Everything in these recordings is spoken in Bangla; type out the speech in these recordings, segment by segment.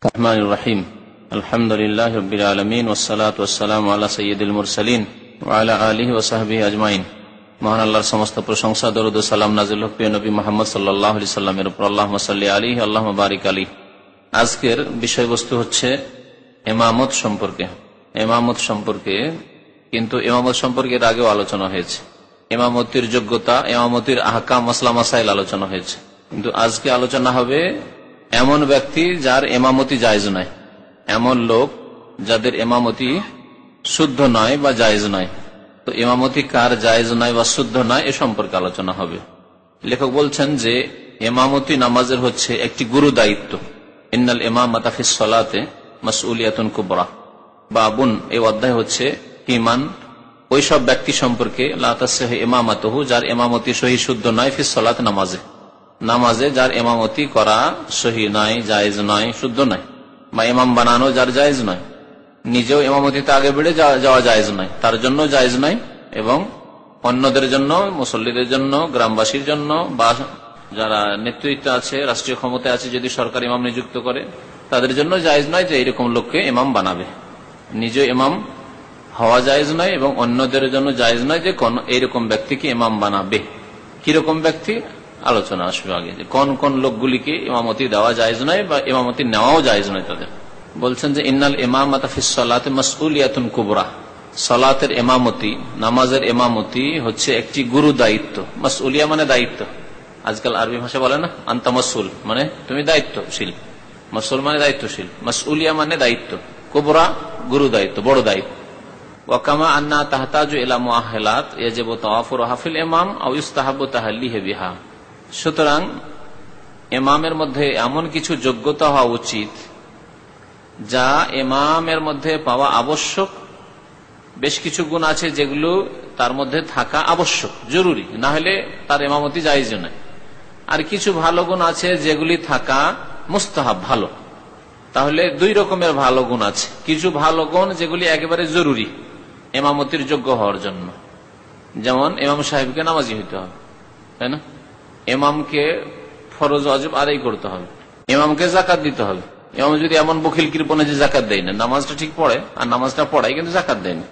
الرحمن الرحيم الحمد لله رب العالمين والصلاة والسلام على سيد المرسلين وعلى آله وصحبه أجمعين। মহান আল্লাহর সমস্ত প্রশংসা, দরুদ ও সালাম নাযিল হোক প্রিয় নবী মুহাম্মদ সাল্লাল্লাহু আলাইহি সাল্লামের উপর। আল্লাহুম্মা সাল্লি আলাইহি আল্লাহুম্মা বারিক আলাইহি। আজকের বিষয়বস্তু হচ্ছে ইমামত সম্পর্কে, কিন্তু ইমামত সম্পর্কে এর আগেও আলোচনা হয়েছে। ইমামতির যোগ্যতা, ইমামতির আহকাম, মাসলা মাসাইল আলোচনা হয়েছে, কিন্তু আজকে আলোচনা হবে এমন ব্যক্তি যার ইমামতি জায়েজ নয়, এমন লোক যাদের ইমামতি শুদ্ধ নয় বা জায়েজ নয়। তো ইমামতি কার জায়েজ নয় বা শুদ্ধ নয় এ সম্পর্কে আলোচনা হবে। লেখক বলছেন যে ইমামতি নামাজের হচ্ছে একটি গুরু দায়িত্ব। ইন্নাল ইমামাতা ফিস সালাতে মাসউলিয়াতুন কুবরা। বাবুন, এই অধ্যায় হচ্ছে ঈমান ওই সব ব্যক্তি সম্পর্কে লা তাসহিহু ইমামাতুহু, যার ইমামতি সহি শুদ্ধ নয়, ফিস সালাত নামাজে যার ইমামতি করা সহি নয়, জায়েজ নয়, শুদ্ধ নয়, বা ইমাম বানানো যার জায়েজ নয়, নিজেও ইমামতিতে আগে বেড়ে যাওয়া জায়েজ নয়, তার জন্য জায়েজ নয়, এবং অন্যদের জন্য, মুসল্লিদের জন্য, গ্রামবাসীর জন্য, বা যারা নেতৃত্ব আছে, রাষ্ট্রীয় ক্ষমতায় আছে, যদি সরকার ইমাম নিযুক্ত করে তাদের জন্য জায়েজ নয় যে এইরকম লোককে ইমাম বানাবে। নিজে ইমাম হওয়া জায়েজ নয় এবং অন্যদের জন্য জায়েজ নয় যে কোন এইরকম ব্যক্তিকে ইমাম বানাবে। কিরকম ব্যক্তি আলোচনা আসবে আগে, যে কোন কোন লোকগুলিকে ইমামতি দেওয়া জায়েজ নয় বা ইমামতি নেওয়াও জায়েজ নয় তাদের। বলছেন যে ইন্নাল ইমামাতা ফিস সালাতে মাসউলিয়াতুন কুবরা। সালাতের ইমামতি, নামাজের ইমামতি হচ্ছে একটি গুরু দায়িত্ব। মাসউলিয়া মানে দায়িত্ব। আজকাল আরবি ভাষা বলে না আনতা মাসউল, মানে তুমি দায়িত্বশীল। মাসউল মানে দায়িত্বশীল, মাসউলিয়া মানে দায়িত্ব, কুবরা গুরু দায়িত্ব, বড় দায়িত্ব। ওয়াকামা আন্না তাহতাজু ইলা মুআহহালাত ইয়াজিবু তাওয়াফুরুহা ফিল ইমাম আও ইউস্তাহাবু তাহাল্লিহি বিহা। সুতরাং ইমামের মধ্যে এমন কিছু যোগ্যতা হওয়া উচিত যা ইমামের মধ্যে পাওয়া আবশ্যক। বেশ কিছু গুণ আছে যেগুলো তার মধ্যে থাকা আবশ্যক, জরুরি, না হলে তার ইমামতি জায়েজ নয়। আর কিছু ভালো গুণ আছে যেগুলি থাকা মুস্তাহাব, ভালো। তাহলে দুই রকমের ভালো গুণ আছে। কিছু ভালো গুণ যেগুলি একেবারে জরুরি ইমামতির যোগ্য হওয়ার জন্য, যেমন ইমাম সাহেবকে নামাজি হইতে হবে, তাই না? ইমামকে ফরজ ওয়াজিব আদায় করতে হবে, ইমামকে যাকাত দিতে হবে। ইমাম যদি এমন বখিল কৃপণে যে যাকাত দেয় না, নামাজটা ঠিক পড়ে আর নামাজটা পড়ায় কিন্তু যাকাত দেয় না,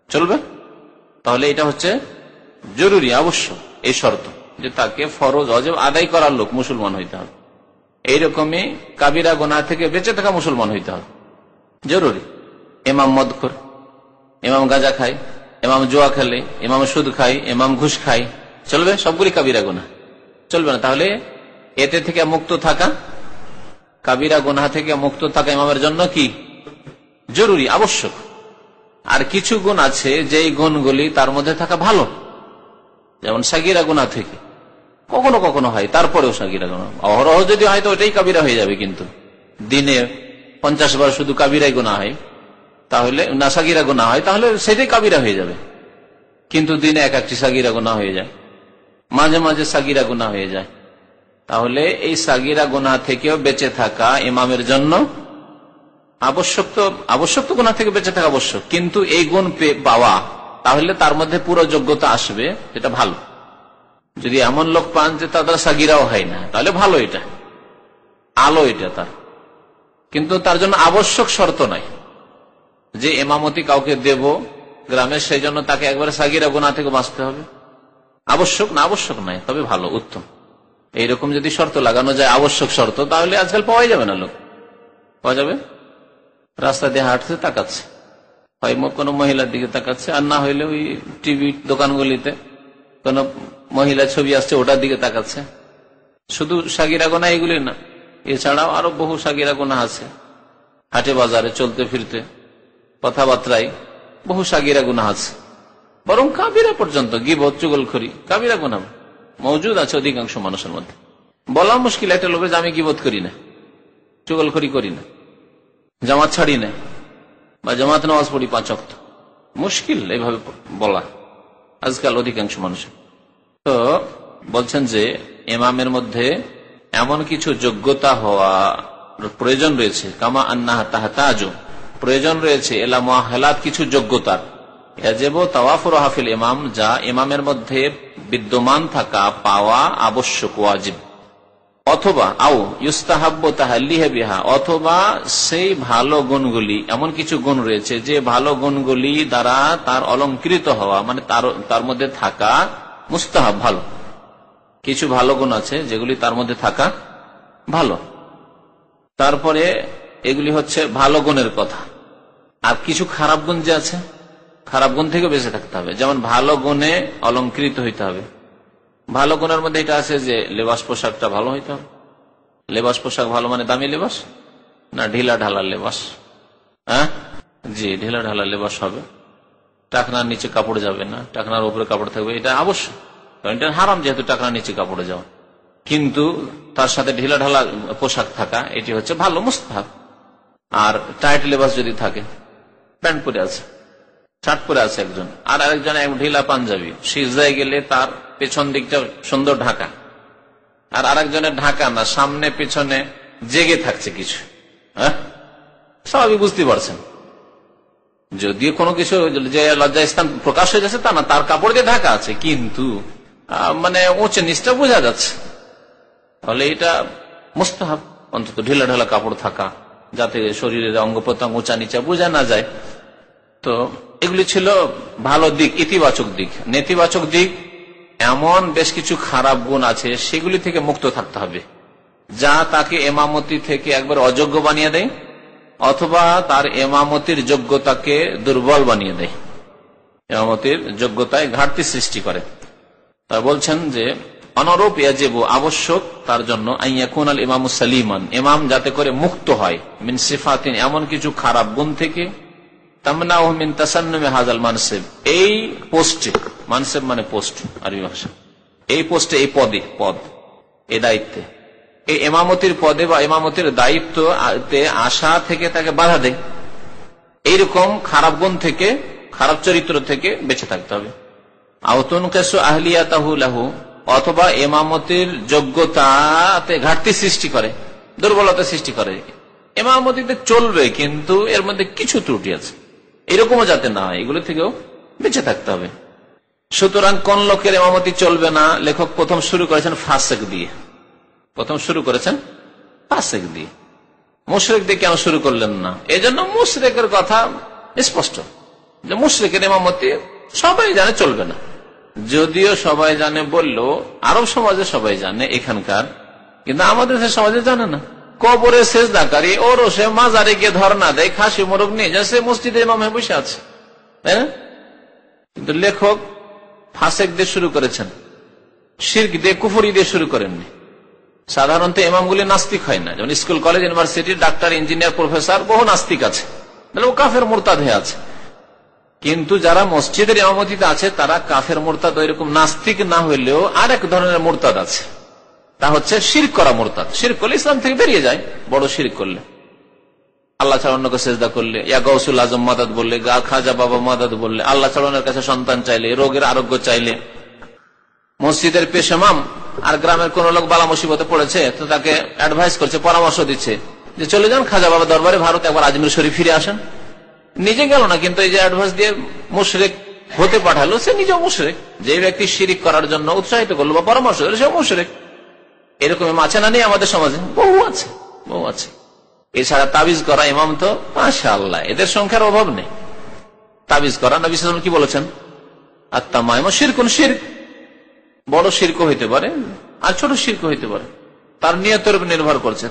চলবে? তাহলে এটা হচ্ছে জরুরি, আবশ্যক, এই শর্ত যে তাকে ফরজ ওয়াজিব আদায় করার লোক মুসলমান হইতে হবে। এইরকমই কাবিরা গুনাহ থেকে বেঁচে থাকা মুসলমান হইতে হবে, জরুরি। ইমাম মদখোর, ইমাম গাঁজা খায়, ইমাম জুয়া খেলে, ইমাম সুদ খায়, ইমাম ঘুষ খায়, চলবে? সবগুলি কাবিরা গুনাহ, চলবে না। তাহলে এতে থেকে মুক্ত থাকা, কাবিরা গুনাহ থেকে মুক্ত থাকা ইমামের জন্য কি জরুরি, আবশ্যক। আর কিছু গুণ আছে যেই গুণগুলি তার মধ্যে থাকা ভালো, যেমন সাগীরা গুনাহ থেকে কখনো কখনো হয়, তারপরেও সাগীরা গুনাহ অহরহ যদি হয় তো ওটাই কাবিরা হয়ে যাবে। কিন্তু দিনে 50 বার শুধু কাবিরাই গুনাহ হয়, তাহলে না সাগীরা গুনাহ হয়, তাহলে সেটাই কাবিরা হয়ে যাবে। কিন্তু দিনে এক একটি সাগীরা গুনাহ হয়ে যায়, মাঝে মাঝে সাগীরা গুনাহ হয়ে যায়। তাহলে এই সাগীরা গুনাহ থেকেও বেঁচে থাকা ইমামের জন্য আবশ্যক। তো আবশ্যক, তো গুনাহ থেকে বেঁচে থাকা আবশ্যক, কিন্তু এই গুণ পাওয়া, তাহলে তার মধ্যে পুরো যোগ্যতা আসবে, যেটা ভালো। যদি এমন লোক পান যে তাদের সাগীরাও হয় না, তাহলে ভালো, এটা আলো, এটা তার। কিন্তু তার জন্য আবশ্যক শর্ত নাই যে ইমামতি কাউকে দেব গ্রামে, সেই জন্য তাকে একবারে সাগীরা গুনাহ থেকে বাঁচতে হবে। আবশ্যক না, আবশ্যক নাই, তবে ভালো, উত্তম। এইরকম যদি শর্ত লাগানো যায়, আবশ্যক শর্ত, তাহলে আজকাল পাওয়াই যাবে না, লোক পাওয়া যাবে। রাস্তা দিয়ে হাঁটছে, তাকাচ্ছে, হয় কোনো মহিলার দিকে তাকাচ্ছে, আর না হইলে ওই টিভি দোকানগুলিতে কোন মহিলা ছবি আসছে ওটার দিকে তাকাচ্ছে। শুধু সাগীরা গুনাহ এগুলি না, এছাড়াও আরো বহু সাগীরা গুনাহ আছে। হাটে বাজারে চলতে ফিরতে, কথাবার্তায় বহু সাগীরা গুনাহ আছে। বরং কাবিরা পর্যন্ত, গীবত, চুগলখড়ি, কাবিরা গুনাহ মওজুদ আছে অধিকাংশ মানুষের মধ্যে। বলা মুশকিল একটা লোকের যে আমি গীবত করি না, চুগলখড়ি করি না, জামাত ছাড়ি না, বা জামাত নামাজ পড়ি 5 ওয়াক্ত, মুশকিল এইভাবে বলা আজকাল অধিকাংশ মানুষের। তো বলছেন যে ইমামের মধ্যে এমন কিছু যোগ্যতা হওয়া প্রয়োজন রয়েছে, কামা আন্নাহা তাহতাজু, প্রয়োজন রয়েছে এলা মুআহহালাত, কিছু যোগ্যতার, ইয়াজিবু তাওয়াফুরুহা ফিল ইমাম, যা ইমামের মধ্যে বিদ্যমান থাকা, পাওয়া আবশ্যক, ওয়াজিব। অথবা আও ইউস্তাহাব্ব তাহাল্লিহি বিহা, অথবা সেই ভালো গুণগুলি, এমন কিছু গুণ রয়েছে যে ভালো গুণগুলি দ্বারা তার অলংকৃত হওয়া, মানে তার মধ্যে থাকা মুস্তাহাব, ভালো। কিছু ভালো গুণ আছে যেগুলি তার মধ্যে থাকা ভালো। তারপরে এগুলি হচ্ছে ভালো গুণের কথা। আর কিছু খারাপ গুণ যে আছে, খারাপ গুণ থেকে বেঁচে থাকতে হবে। যেমন ভালো গুণে অলংকৃত হইতে হবে। ভালো গুণের মধ্যে এটা আছে যে লেবাস পোশাকটা ভালো হইতে হবে। লেবাস পোশাক ভালো মানে দামি লেবাস না ঢিলা ঢালা লেবাস? হ্যাঁ জি, ঢিলা ঢালা লেবাস হবে। টাকনার নিচে কাপড় যাবে না, টাকনার উপরে কাপড় থাকবে, এটা আবশ্যক। কারণ এটা হারাম যেহেতু টাকনার নিচে কাপড়ে যাওয়া। কিন্তু তার সাথে ঢিলা ঢালা পোশাক থাকা এটি হচ্ছে ভালো, মুস্তাহাব। আর টাইট লেবাস যদি থাকে, প্যান্ট পরে আছে, শার্ট পরে আছে একজন, আর আরেকজন ঢিলা পাঞ্জাবি, সিজদায় গেলে তার পেছন দিকটা সুন্দর ঢাকা, আর আরেকজনের ঢাকা না, সামনে পেছনে জেগে থাকছে কিছু, হ্যাঁ স্বাভাবিক, বুঝতে পারছেন। যদিও কোনো কিছু যে লজ্জাস্থান প্রকাশ হয়ে যাচ্ছে তা না, তার কাপড় দিয়ে ঢাকা আছে, কিন্তু মানে উঁচে নিচটা বোঝা যাচ্ছে, তাহলে এটা মুস্তাহাব অন্তত ঢিলা ঢালা কাপড় থাকা, যাতে শরীরের অঙ্গ প্রত্যঙ্গ উঁচা নিচা বোঝা না যায়। তো এগুলি ছিল ভালো দিক, ইতিবাচক দিক। নেতিবাচক দিক এমন বেশ কিছু খারাপ গুণ আছে, সেগুলি থেকে মুক্ত থাকতে হবে, যা তাকে এমামতি থেকে একবার অযোগ্য বানিয়ে দেয়, অথবা তার এমামতির যোগ্যতাকে দুর্বল বানিয়ে দেয়, এমামতির যোগ্যতায় ঘাটতি সৃষ্টি করে। তা বলছেন যে অনুরূপ ইয়াজিবু, আবশ্যক তার জন্য আইয়াকুন আল ইমামু সালিমান, ইমাম যাতে করে মুক্ত হয় মিন সিফাতিন, এমন কিছু খারাপ গুণ থেকে, তামনাহু মিন তাসান্নুমি হাযাল মানসিব, এই পোস্টে, মানসিব মানে পোস্ট আরবি ভাষা, এই পোস্টে, এই পদে, পদ, এই দায়িত্বে, এই ইমামতির পদে বা ইমামতির দায়িত্বে আসা থেকে তাকে বাধা দেয়। এইরকম খারাপ গুণ থেকে, খারাপ চরিত্র থেকে বেঁচে থাকতে হবে। আওতুন কাসু আহলিয়াতাহু লাহু, অথবা ইমামতির যোগ্যতাতে ঘাটতি সৃষ্টি করে, দুর্বলতা সৃষ্টি করে। ইমামতিতে চলবে কিন্তু এর মধ্যে কিছু ত্রুটি আছে, এরকমও যাতে না হয়, এগুলো থেকেও বেঁচে থাকতে হবে। সুতরাং কোন লোকের ইমামতি চলবে না? লেখক প্রথম শুরু করেছেন ফাসেক দিয়ে, প্রথম শুরু করেছেন ফাসেক দিয়ে। মুশরিক দিয়ে কেন শুরু করলেন না? এই জন্য মুশরিকের কথা স্পষ্ট, যে মুশরিকের ইমামতি সবাই জানে চলবে না। যদিও সবাই জানে বললেও আরব সমাজে সবাই জানে এখানকার, কিন্তু আমাদের সমাজে জানে না। কবরে সেজদাকারী ওর সে মাজারে গিয়ে ধর্ণা দেয়, খাসি মোরগ নিয়ে যায়, সে মসজিদে ইমাম হয়ে বসে আছে, তাই না? কিন্তু লেখক ফাসেক দিয়ে শুরু করেছেন, শিরক দিয়ে, কুফরি দিয়ে শুরু করেননি। সাধারণত ইমামগুলি নাস্তিক হয় না, যেমন স্কুল কলেজ ইউনিভার্সিটির ডাক্তার, ইঞ্জিনিয়ার, প্রফেসর বহু নাস্তিক আছে, ও কাফের মুরতাদ হয়ে আছে। কিন্তু যারা মসজিদের ইমামতিতে আছে তারা কাফের মুরতাদ, এরকম নাস্তিক না হইলেও আর এক ধরনের মুরতাদ আছে, তা হচ্ছে শিরক করা মুরতাদ। শিরক করলে ইসলাম থেকে বেরিয়ে যায়, বড় শিরক করলে, আল্লাহ ছাড়া অন্যকে সেজদা করলে, ইয়া গাউসুল আজম মাদাদ বললে, খাজা বাবা মাদাদ বললে, আল্লাহ ছাড়া অন্যের কাছে সন্তান চাইলে, রোগের আরোগ্য চাইলে, মসজিদের পেশামাম আর গ্রামের কোন লোক বালা মুসিবতে পড়েছে তো তাকে অ্যাডভাইস করছে, পরামর্শ দিচ্ছে যে চলে যান খাজা বাবা দরবারে, ভারত একবার আজমির শরীফ ফিরে আসেন। নিজে গেল না, কিন্তু এই যে অ্যাডভাইস দিয়ে মুশরিক হতে পাঠালো, সে নিজেও মুশরিক। যে ব্যক্তি শিরিক করার জন্য উৎসাহিত করলো বা পরামর্শ দিল, সে মুশরিক। এরকম আছে না? নেই আমাদের সমাজে? বহু আছে, বহু আছে। এছাড়া তাবিজ করা ইমাম তো মাশাআল্লাহ, এদের সংখ্যার অভাব নেই। তাবিজ করা, নবী সাল্লাল্লাহু আলাইহি ওয়াসাল্লাম কি বলেছেন? আত-তামাইমু শিরকুন, শিরক, বড় শিরক হইতে পারে আর ছোট শিরক হইতে পারে, তার নিয়তের উপর নির্ভর করছে।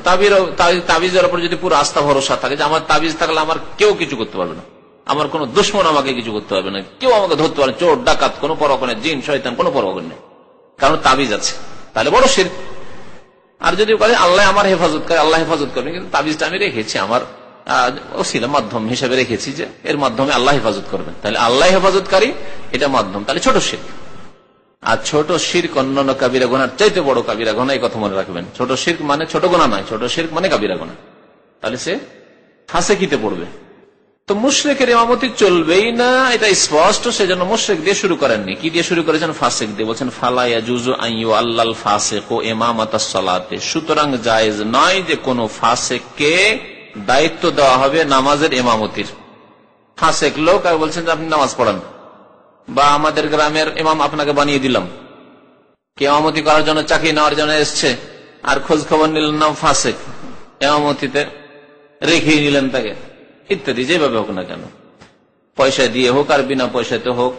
তাবিজের উপর যদি পুরো আস্থা ভরসা থাকে যে আমার তাবিজ থাকলে আমার কেউ কিছু করতে পারবে না, আমার কোন দুশ্মন আমাকে কিছু করতে পারবে না, কেউ আমাকে ধরতে পারবে, চোর ডাকাত কোনো পরোয়া নেই, জিন শয়তান কোনো পরোয়া নেই, কারণ তাবিজ আছে, তাহলে বড় শিরক। আর যদি আল্লাহ আমার হেফাজত করে, আল্লাহ হেফাজত করবে, কিন্তু তাবিজটা আমি রেখেছি আমার ওসিলা, মাধ্যম হিসেবে রেখেছি, যে এর মাধ্যমে আল্লাহ হেফাজত করবেন, তাহলে আল্লাহ হেফাজতকারী, এটা মাধ্যম, তাহলে ছোট শিরক। আর ছোট শিরক অন্যান্য কাবিরা গুনার চাইতে বড় কাবিরা গুনাহ, এই কথা মনে রাখবেন। ছোট শিরক মানে ছোট গুনাহ নয়, ছোট শিরক মানে কাবিরা গুনাহ, তাহলে সে ফাসেকিতে পড়বে। তো মুশরিকের ইমামতি চলবেই না, এটা স্পষ্ট। সেজন্য মুশরিক দিয়ে শুরু করেননি, কি দিয়ে শুরু করেছেন? ফাসেক দিয়ে। বলছেন ফালা ইয়াজুজু আন ইউআল্লাল ফাসিকু ইমামাতাস সালাতে, সুতরাং জায়েজ নয় যে কোন ফাসেককে দায়িত্ব দেওয়া হবে নামাজের ইমামতির। ফাসেক লোক আর বলছেন যে আপনি নামাজ পড়ান, বা আমাদের গ্রামের ইমাম আপনাকে বানিয়ে দিলাম, কে ইমামতি করার জন্য চাকরি নেওয়ার জন্য এসছে, আর খোঁজ খবর নিলেন না ফাসেক, এমামতিতে রেখেই নিলেন তাকে, ইত্যাদি। যেভাবে হোক না কেন, পয়সা দিয়ে হোক আর বিনা পয়সাতে হোক,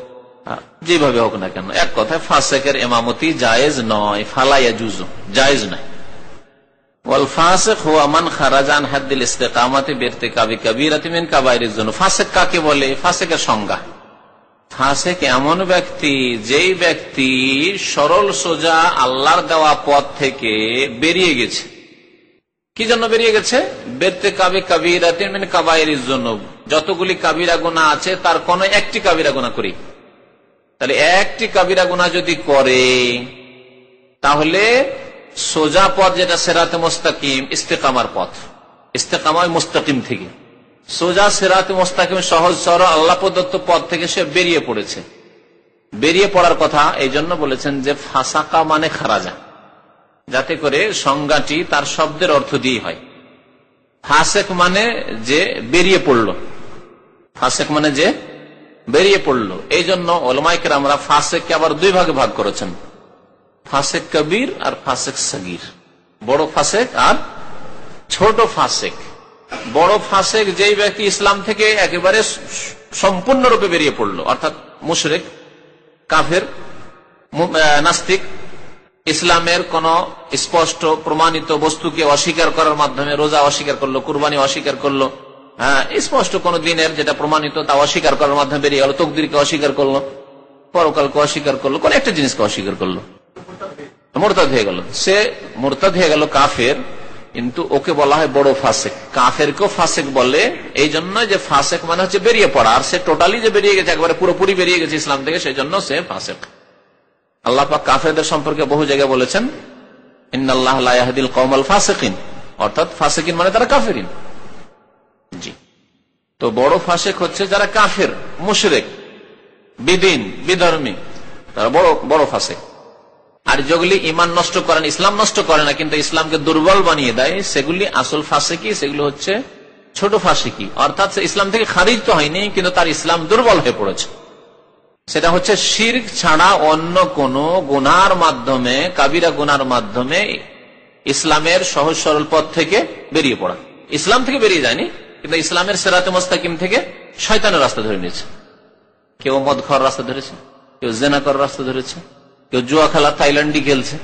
যেভাবে হোক না কেন, এক কথায় ফাসেকের এমামতি জায়েজ নয়, ফালাইয়া জুজু, জায়েজ নয়। ওয়াল ফাসিক হুয়া মান খারাজা আন হাদ্দিল ইস্তিকামাতি বিরতিকাবি কাবীরাতিন মিন কাবাইরিজ যুনুব। ফাসিক কাকে বলে? ফাসিকের সংজ্ঞা, ফাসিক এমন ব্যক্তি যেই ব্যক্তি সরল সোজা আল্লাহর দেওয়া পথ থেকে বেরিয়ে গেছে। কি জন্য বেরিয়ে গেছে? বিরতিকাবি কাবীরাতিন মিন কাবাইরিজ যুনুব, যতগুলি কাবিরা গুনাহ আছে তার কোন একটি কাবিরা গুনাহ করি। তাহলে একটি কাবিরা গুনাহ যদি করে, তাহলে সোজা পথ যেটা সিরাতে মুস্তাকিম, ইস্তেকামার পথ, ইস্তেকামায় মুস্তাকিম থেকে সোজা সিরাতে মুস্তাকিম, সহজ সরল আল্লাহ প্রদত্ত পথ থেকে সে বেরিয়ে পড়েছে। বেরিয়ে পড়ার কথা এই জন্য বলেছেন যে ফাসাকা মানে খারাজা, যাতে করে সংজ্ঞাটি তার শব্দের অর্থ দিয়ে হয়। ফাসেক মানে যে বেরিয়ে পড়ল, ফাসেক মানে যে বেরিয়ে পড়ল। এই জন্য উলামায়ে কেরামরা ফাসেককে আবার দুই ভাগে ভাগ করেছেন, ফাসেক কবির আর ফাসেক সগীর, বড় ফাসেক আর ছোট ফাসেক। বড় ফাসেক যেই ব্যক্তি ইসলাম থেকে একেবারে সম্পূর্ণরূপে বেরিয়ে পড়লো, অর্থাৎ মুশরিক, কাফের, নাস্তিক, ইসলামের কোন স্পষ্ট প্রমাণিত বস্তুকে অস্বীকার করার মাধ্যমে রোজা অস্বীকার করলো, কুরবানি অস্বীকার করলো, স্পষ্ট কোন দিনের যেটা প্রমাণিত তা অস্বীকার করার মাধ্যমে বেরিয়ে গেল, তকদিরকে অস্বীকার করলো, পরকালকে অস্বীকার করলো, কোন একটা জিনিসকে অস্বীকার করলো, মুরতাদ হয়ে গেল। সে মুরতাদ হয়ে গেল, কাফের, কিন্তু ওকে বলা হয় বড় ফাসেক। কাফেরকেও ফাসেক বলে এই জন্য যে ফাসেক মানে হচ্ছে বেরিয়ে পড়া, আর সে টোটালি যে বেরিয়ে গেছে, একবারে পুরোপুরি বেরিয়ে গেছে ইসলাম থেকে, সেই জন্য সে ফাসেক। আল্লাহ পাক কাফেরদের সম্পর্কে বহু জায়গায় বলেছেন ইন্নাল্লাহ লা ইয়াহদিল কওমাল ফাসিকিন, অর্থাৎ ফাসিকিন মানে তারা কাফেরিন। জি, তো বড় ফাসেক হচ্ছে যারা কাফের, মুশরিক, বিদিন, বিধর্মী, তারা বড় বড় ফাসেক। আর যেগুলি ইমান নষ্ট করে না, ইসলাম নষ্ট করে না, কিন্তু ইসলামকে দুর্বল বানিয়ে দেয়, সেগুলি আসল ফাসেকি, সেগুলো হচ্ছে ছোট ফাসেকি। অর্থাৎ ইসলাম থেকে খারিজ তো হয়নি, কিন্তু তার ইসলাম দুর্বল হয়ে পড়েছে। সেটা হচ্ছে শিরক ছাড়া অন্য কোন গুনার মাধ্যমে, কাবিরা গুনার মাধ্যমে ইসলামের সহজ সরল পথ থেকে বেরিয়ে পড়া। ইসলাম থেকে বেরিয়ে যায়নি, কিন্তু ইসলামের সিরাতে মুস্তাকিম থেকে শয়তানের রাস্তা ধরে নিয়েছে। কেউ মদ খাওয়ার রাস্তা ধরেছে, কেউ জেনা করার রাস্তা ধরেছে, কেউ জুয়া খেলা থাইল্যান্ডি খেলছে,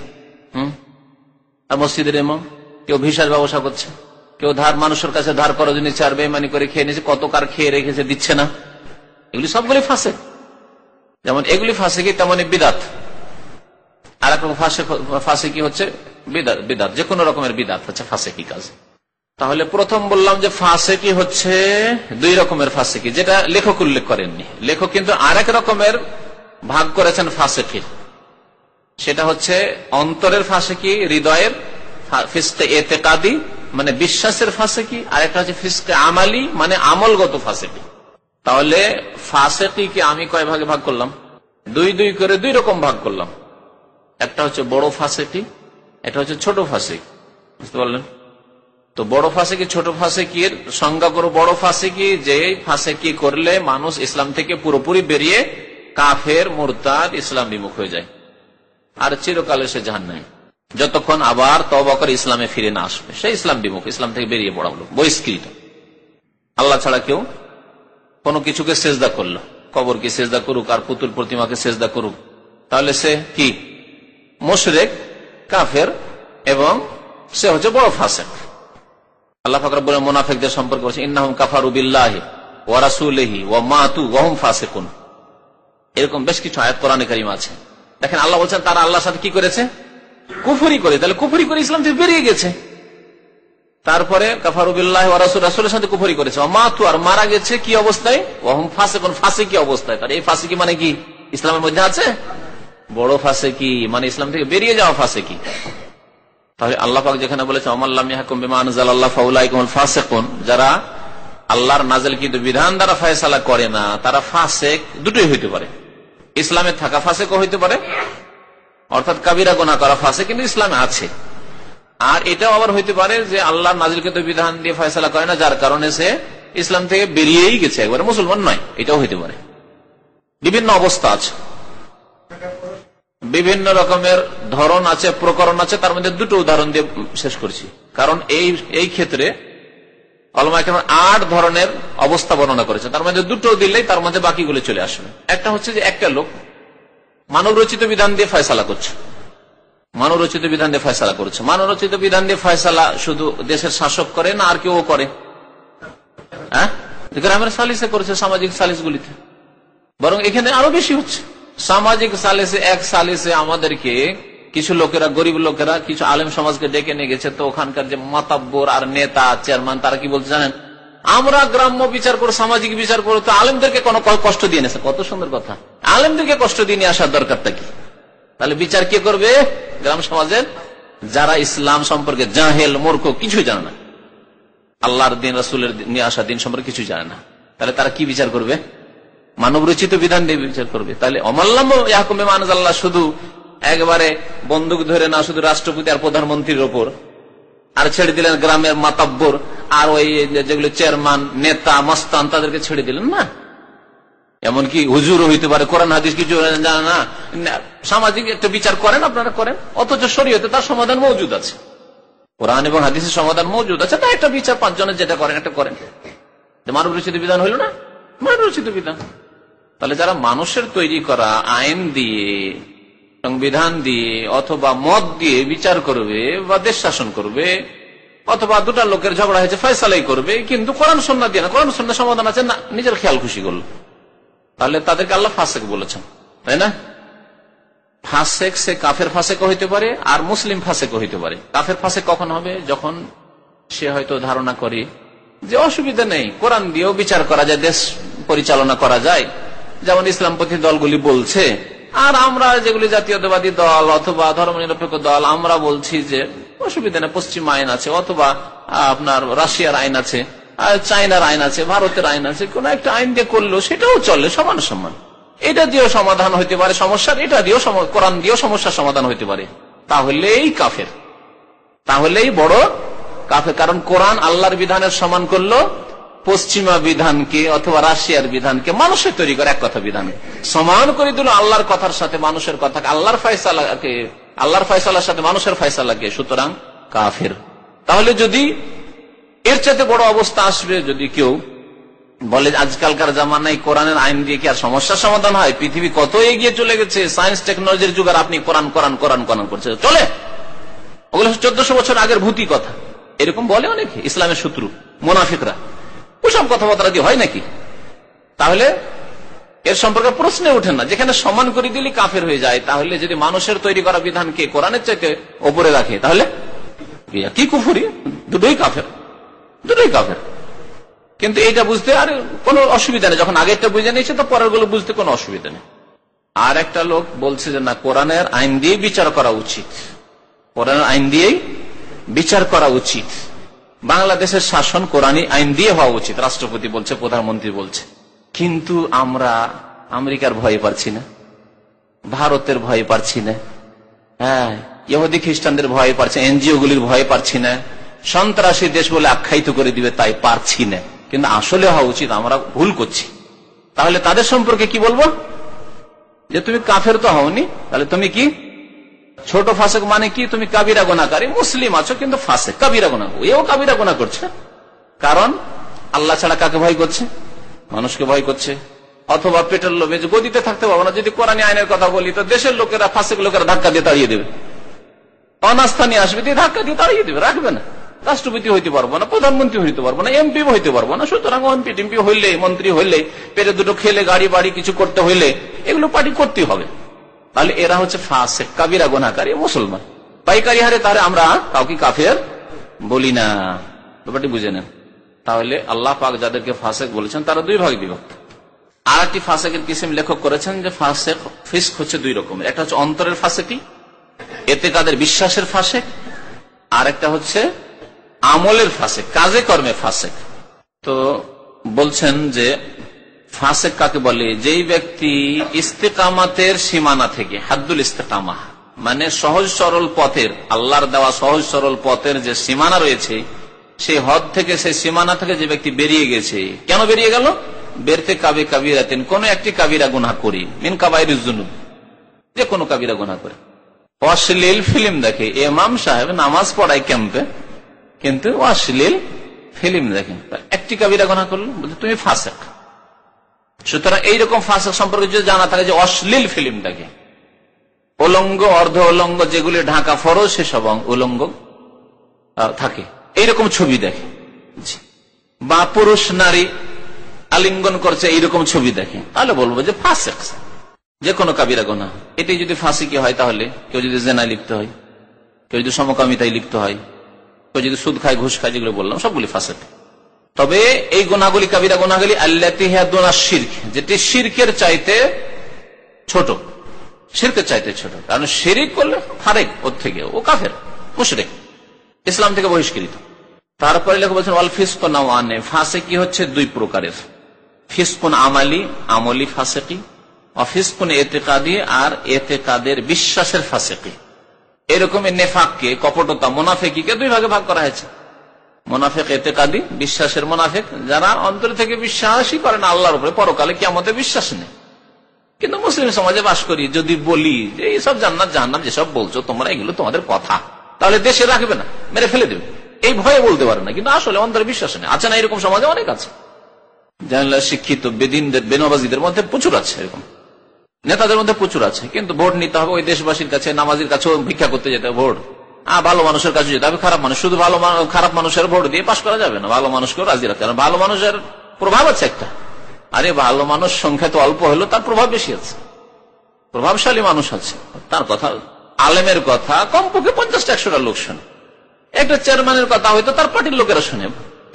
আর মসজিদের ইমাম, কেউ ভিসার ব্যবসা করছে, কেউ ধার মানুষের কাছে ধার করার জন্য চার বেইমানি করে খেয়ে নিয়েছে, কত কার খেয়ে রেখেছে, দিচ্ছে না। এগুলি সবগুলি ফাসেক। যেমন এগুলি ফাসেকি, তেমনি বিদাত। আর এক রকম ফাসেকি হচ্ছে বিদাত, যে কোনো রকমের বিদাত হচ্ছে ফাসেকি কাজ। তাহলে প্রথম বললাম যে ফাসেকি হচ্ছে দুই রকমের ফাসেকি, যেটা লেখক উল্লেখ করেননি। লেখক কিন্তু আরেক রকমের ভাগ করেছেন ফাসেকির, সেটা হচ্ছে অন্তরের ফাসেকি, হৃদয়ের ফিসকে এতেকাদি মানে বিশ্বাসের ফাসেকি, আর একটা হচ্ছে ফিসকে আমালি মানে আমলগত ফাসেকি। তাহলে ফাসেকিকে আমি কয় ভাগে ভাগ করলাম? দুই দুই করে দুই রকম ভাগ করলাম। একটা হচ্ছে বড় ফাসেকি, এটা হচ্ছে ছোট ফাসেকি। বুঝতে পারলেন? তো বড় ফাসেকি, ছোট ফাসেকির সংজ্ঞা করো। বড় ফাসেকি যে ফাসেকি করলে মানুষ ইসলাম থেকে পুরোপুরি বেরিয়ে কাফের, মুরতাদ, ইসলাম বিমুখ হয়ে যায়, আর চিরকালে সে জাহান্নামী, যতক্ষণ আবার তওবা করে ইসলামে ফিরে না আসবে। সে ইসলাম বিমুখ, ইসলাম থেকে বেরিয়ে পড়া হলো, বহিষ্কৃত। আল্লাহ ছাড়া কেউ কোনো কিছুকে সেজদা করলো, কবরকে সেজদা করুক আর পুতুল প্রতিমাকে সেজদা করুক, তাহলে সে কি? মুশরিক, কাফের, এবং সে হচ্ছে বড় ফাসেক। আল্লাহ পাক রব্বুল আলামিন মুনাফিকদের সম্পর্কে বলেছেন ইন্নাহুম কাফারু বিল্লাহি ওয়া রাসূলিহি ওয়া মাতু ওয়া হুম ফাসিকুন। এরকম বেশ কিছু আয়াত কোরআনে কারীমে আছে। দেখেন আল্লাহ বলছেন তারা আল্লাহর সাথে কি করেছে? কুফরি করে। তাহলে কুফরি করে ইসলাম থেকে বেরিয়ে গেছে। তারপরে কাফারু বিল্লাহি ওয়া রাসূল, রাসূলের সাথে কুফরি করেছে, মাতু, আর মারা গেছে কি অবস্থায়? ওয়া হুম ফাসিকুন, ফাসিকি অবস্থায়। তাহলে এই ফাসিকি মানে কি? ইসলামের মধ্যে আছে। বড় ফাসিকি মানে ইসলাম থেকে বেরিয়ে যাওয়া ফাসিকি। তাহলে আল্লাহ পাক যেখানে বলেছে ওয়ামাল্লাম ইয়াহকুম বিমা আনজালাল্লাহু ফাউলাইকা হুমুল ফাসিকুন, যারা আল্লাহর নাযিলকৃত বিধান দ্বারা ফয়সালা করে না, তারা ফাসিক দুটোই হইতে পারে। ইসলামে থাকা ফাসিকও হইতে পারে, অর্থাৎ কাবিরা গুনাহ করা ফাসিক কিন্তু ইসলামে আছে। আর এটাও আবার হইতে পারে যে আল্লাহর নাযিলকৃত বিধান দিয়ে ফয়সালা করে না, যার কারণে সে ইসলাম থেকে বেরিয়েই গেছে, একবারে মুসলমান নয়, এটাও হইতে পারে। বিভিন্ন অবস্থা আছে, বিভিন্ন রকমের ধরন আছে, প্রকরণ আছে, তার মধ্যে দুটো উদাহরণ দিয়ে শেষ করছি। কারণ এই ক্ষেত্রে উলামায়ে কেরাম 8 ধরনের অবস্থা বর্ণনা করেছে, তার মধ্যে দুটো দিলেই তার মধ্যে বাকিগুলো চলে আসবে। একটা হচ্ছে যে একটা লোক মানব রচিত বিধান দিয়ে ফয়সালা করছে, মানব রচিত বিধান দিয়ে ফয়সালা করছে। মানব রচিত বিধান দিয়ে ফয়সালা শুধু দেশের শাসক করে না আর কেউ করে? হ্যাঁ, গ্রামের সালিসে করেছে, সামাজিক সালিসগুলিতে, বরং এখানে আরো বেশি হচ্ছে। সামাজিক সালিসে, এক সালিসে আমাদেরকে কিছু লোকেরা, গরিব লোকেরা কিছু আলেম সমাজকে ডেকে নিয়ে গেছে, তো ওখানকার যে মাতাব্বর আর নেতা চেয়ারম্যান তারা কি বলতে জানেন, আমরা গ্রাম্য বিচার করবো, সামাজিক বিচার করবো, তো আলেমদেরকে কোনো কষ্ট দিয়ে নিয়েছে। কত সুন্দর কথা, আলেমদেরকে কষ্ট দিয়ে নিয়ে আসার দরকারটা কি? তাহলে বিচার কে করবে? গ্রাম সমাজের যারা ইসলাম সম্পর্কে জাহেল, মূর্খ, কিছু জানে না, আল্লাহর দিন, রাসূলের নিয়ে আসা দিন সম্পর্কে কিছু জানে না, তাহলে তারা কি বিচার করবে? মানব রচিত বিধান দিয়ে বিচার করবে। তাহলে অমাল্লাম ইয়াহকুম বিমা আনজাল্লাহ শুধু একবারে বন্দুক ধরে না, শুধু রাষ্ট্রপতি আর প্রধানমন্ত্রীর ওপর, আর ছেড়ে দিলেন গ্রামের মাতাব্বর আর ওই যেগুলো চেয়ারম্যান, নেতা, মস্তান, তাদেরকে ছেড়ে দিলেন না। এমনকি হুজুরও হইতে পারে, কোরআন হাদিস কিছু জানে না, সামাজিক একটা বিচার করেন, আপনারা করেন, অথচ শরীয়তে তার সমাধান মওজুদ আছে, কোরআন এবং হাদিসের সমাধান মওজুদ আছে। তা একটা বিচার 5 জনের যেটা করেন একটা করেন, মানব রচিত বিধান হইল না? মানব রচিত বিধান। তাহলে যারা মানুষের তৈরি করা আইন দিয়ে, সংবিধান দিয়ে অথবা মত দিয়ে বিচার করবে বা দেশ শাসন করবে, অথবা দুটা লোকের ঝগড়া হয়েছে ফয়সালাই করবে, কিন্তু কোরআন সুন্নাহ দিয়ে না, কোরআন সুন্নাহ সমাধান আছে না, নিজের খেয়াল খুশি করলো, তাহলে তাদেরকে আল্লাহ ফাসেক বলেছেন, তাই না? ফাসেক সে কাফের ফাসেকও হইতে পারে আর মুসলিম ফাসেকও হইতে পারে। কাফের ফাসেক কখন হবে? যখন সে হয়তো ধারণা করে যে অসুবিধা নেই, কোরআন দিয়েও বিচার করা যায়, দেশ পরিচালনা করা যায়, যেমন ইসলামপন্থী দলগুলি বলছে, আর আমরা যেগুলি জাতীয়তাবাদী দল অথবা ধর্মনিরপেক্ষ দল, আমরা বলছি যে অসুবিধা নেই, পশ্চিম আইন আছে, অথবা আপনার রাশিয়ার আইন আছে, চায়নার আইন আছে, ভারতের আইন আছে, কোন একটা আইন দিয়ে করলেও সেটাও চলে, সমান সমান। এটা দিয়েও সমাধান হইতে পারে সমস্যার, এটা দিয়েও, কোরআন দিয়েও সমস্যার সমাধান হইতে পারে। তাহলেই কাফের, তাহলেই বড় কাফের। কারণ কোরআন আল্লাহর বিধানের সমান করলো পশ্চিমা বিধানকে অথবা রাশিয়ার বিধানকে, মানুষের তৈরি করে এক কথা বিধান সমান করে দিল আল্লাহর কথার সাথে মানুষের কথা, আল্লাহর ফয়সালাকে, আল্লাহর ফয়সালার সাথে মানুষের ফয়সালাকে, সুতরাং কাফের। তাহলে যদি এর চাইতে বড় অবস্থা আসবে, যদি কেউ বলে আজকালকার জামানায় কোরআনের আইন দিয়ে কি আর সমস্যার সমাধান হয়? পৃথিবী কত এগিয়ে চলে গেছে, সায়েন্স টেকনোলজির যুগ, আর আপনি কোরআন কোরআন কোরআন কোরআন করছে, চলে? ওগুলো 1400 বছর আগের ভূতি কথা, এরকম বলে অনেকে, ইসলামের শত্রু মুনাফিকরা। ওসব কথাবার্তা দিয়ে হয় নাকি? তাহলে এর সম্পর্কে প্রশ্নে ওঠে না। যেখানে সমান করে দিলে কাফের হয়ে যায়, তাহলে যদি মানুষের তৈরি করা বিধানকে কোরআনের চাইতে ওপরে রাখে, তাহলে কি কুফরি? দুটোই কাফের, দুটোই কাফের। কিন্তু এটা বুঝতে আর কোনো অসুবিধা নেই, যখন আগেরটা বুঝে নিয়েছে তো পরের গুলো বুঝতে কোনো অসুবিধা নেই। আর একটা লোক বলছে যে না, কোরআনের আইন দিয়ে বিচার করা উচিত, কোরআনের আইন দিয়েই বিচার করা উচিত, বাংলাদেশের শাসন কোরআনী আইন দিয়ে হওয়া উচিত, রাষ্ট্রপতি বলছে, প্রধানমন্ত্রী বলছে। কিন্তু আমরা আমেরিকার ভয়ে পারছি না, ভারতের ভয়ে পারছি না, হ্যাঁ, ইহুদি খ্রিস্টানদের ভয়ে পারছি, এনজিও গুলির ভয়ে পারছি না, সন্ত্রাসী দেশ বলে আখ্যায়িত করে দিবে তাই পারছি না। কিন্তু আসলে হওয়া উচিত, আমরা ভুল করছি। তাহলে তাদের সম্পর্কে কি বলবো? যে তুমি কাফের তো হওনি, তাহলে তুমি কি ছোট ফাসেক? মানে কি? তুমি কাবিরা গুনাহকারী, মুসলিম আছো কিন্তু ফাসেক, কাবিরা গুনাহ। এও কাবিরা গুনাহ করছে, কারণ আল্লাহ ছাড়া কাকে ভয় করছে? মানুষকে ভয় করছে। অথবা পেটের লোভে যে গদিতে থাকতে পারবো না, যদি কোরআনী আইনের কথা বলি তো দেশের লোকেরা, ফাসেক লোকেরা ধাক্কা দিয়ে তাড়িয়ে দেবে, অনাস্থা নিয়ে আসবে, দিয়ে ধাক্কা দিয়ে তাড়িয়ে দেবে, রাখবে না। রাষ্ট্রপতি হইতে পারবো না, প্রধানমন্ত্রী হইতে পারবো না, এমপি হইতে পারবো না। সুতরাং এমপি টিমপি হইলে, মন্ত্রী হইলে, পেটে দুটো খেলে, গাড়ি বাড়ি কিছু করতে হইলে এগুলো পার্টি করতেই হবে। তাহলে এরা হচ্ছে ফাসেক, কাবিরা গুনাহকারী মুসলমান। পাইকারি হারে তাহলে আমরা কাউকে কাফের বলি না, ব্যাপারটি বুঝে নেন। তাহলে আল্লাহ পাক যাদেরকে ফাসেক বলেছেন তারা দুই ভাগে বিভক্ত। আর একটি ফাসেকের কিসিম লেখক করেছেন যে ফাসেক, ফিস্ক হচ্ছে দুই রকমের। একটা হচ্ছে অন্তরের ফাসেকি, এতে তাদের বিশ্বাসের ফাসেক, আর একটা হচ্ছে আমলের ফাসেক, কাজে কর্মে ফাসেক। তো বলছেন যে ফাসেক কাকে বলে? যেই ব্যক্তি ইস্তেকামাতের সীমানা থেকে, হাদ্দুল ইস্তেকামা মানে সহজ সরল পথের, আল্লাহর দেওয়া সহজ সরল পথের যে সীমানা রয়েছে, সেই হদ থেকে, সেই সীমানা থেকে যে ব্যক্তি বেরিয়ে গেছে। কেন বেরিয়ে গেল? বেরতে কাবে কাবিরাতেন, কোন একটি কাবিরা গুনাহ করি, মিন কাবাইরিজ যুনুব, যে কোনো কাবিরা গুনাহ করে। অশ্লীল ফিল্ম দেখে, ইমাম সাহেব নামাজ পড়ায় ক্যাম্পে, কিন্তু অশ্লীল ফিল্ম দেখে, একটি কাবিরা গুনাহ করলো, বলছে তুমি ফাসেক। সুতরাং এইরকম ফাসেক সম্পর্কে যদি জানা থাকে যে অশ্লীল ফিল্ম দেখে, উলঙ্গ অর্ধ উলঙ্গ যেগুলি ঢাকা ফরজ সেসব উলঙ্গ থাকে, এইরকম ছবি দেখে, বা পুরুষ নারী আলিঙ্গন করছে এইরকম ছবি দেখে, তাহলে বলবো যে ফাসেক, যে কোনো কাবিরা গুনাহ। এটি যদি ফাসিকি হয়, তাহলে কেউ যদি জেনায় লিপ্ত হয়, কেউ যদি সমকামিতায় লিপ্ত হয়, কেউ যদি সুদ খায় ঘুষ খায়, যেগুলো বললাম সবগুলি ফাসেক। তবে এই গুনাহগুলি কাবিরা গুনাহগুলি আল্লাতী হিয়া দুনা শিরক, যেটি শিরকের চাইতে ছোট, শিরকের চাইতে ছোট। কারণ শিরক করলে ফারেক ওর থেকে, ও কাফের মুশরিক, ইসলাম থেকে বহিষ্কৃত। তারপরে লেখা বলছেন ওয়াল ফিসক নাওয়ানে, ফাসিকি হচ্ছে দুই প্রকারের, ফিসকুন আমালি, আমলি ফাসিকি, অফিসকুন এতেকাদি, আর এতেকাদের বিশ্বাসের ফাসিকি। এরকম নেফাককে, কপটতা, মুনাফিকীকে দুই ভাগে ভাগ করা হয়েছে। মুনাফিক এতেকাদি, বিশ্বাসের মুনাফিক, যারা অন্তর থেকে বিশ্বাসই করে না আল্লাহর উপরে, পরকালে কিয়ামতে বিশ্বাস নেই। কিন্তু মুসলিম সমাজে বাস করি, যদি বলি যে এইসব জান্নাত জাহান্নাম যেসব বলছো তোমরা, এগুলো তোমাদের কথা, তাহলে দেশে রাখবে না, মেরে ফেলে দেবে, এই ভয়ে বলতে পারে না, কিন্তু আসলে অন্তরে বিশ্বাস নেই। আছে না এরকম সমাজে? অনেক আছে। জানলা শিক্ষিত বেদিনদের, বেনবাজিদের মধ্যে প্রচুর আছে, এরকম নেতাদের মধ্যে প্রচুর আছে। কিন্তু ভোট নিতে হবে ওই দেশবাসীর কাছে, নামাজির কাছে ভিক্ষা করতে যেতে হবে, ভোট ভালো মানুষের কাছে যেতে হবে, খারাপ মানুষ, শুধু খারাপ মানুষের ভোট দিয়ে পাশ করা যাবে না, ভালো মানুষকেও রাজি রাখতে হবে। ভালো মানুষের প্রভাব আছে একটা, আরে ভালো মানুষ সংখ্যা তো অল্প হলেও তার প্রভাব বেশি আছে, প্রভাবশালী মানুষ আছে, তার কথা, আলেমের কথা কমপক্ষে 50-100টা লোক শোনে, একটা চেয়ারম্যানের কথা হয়তো তার পার্টির লোকেরা শোনে,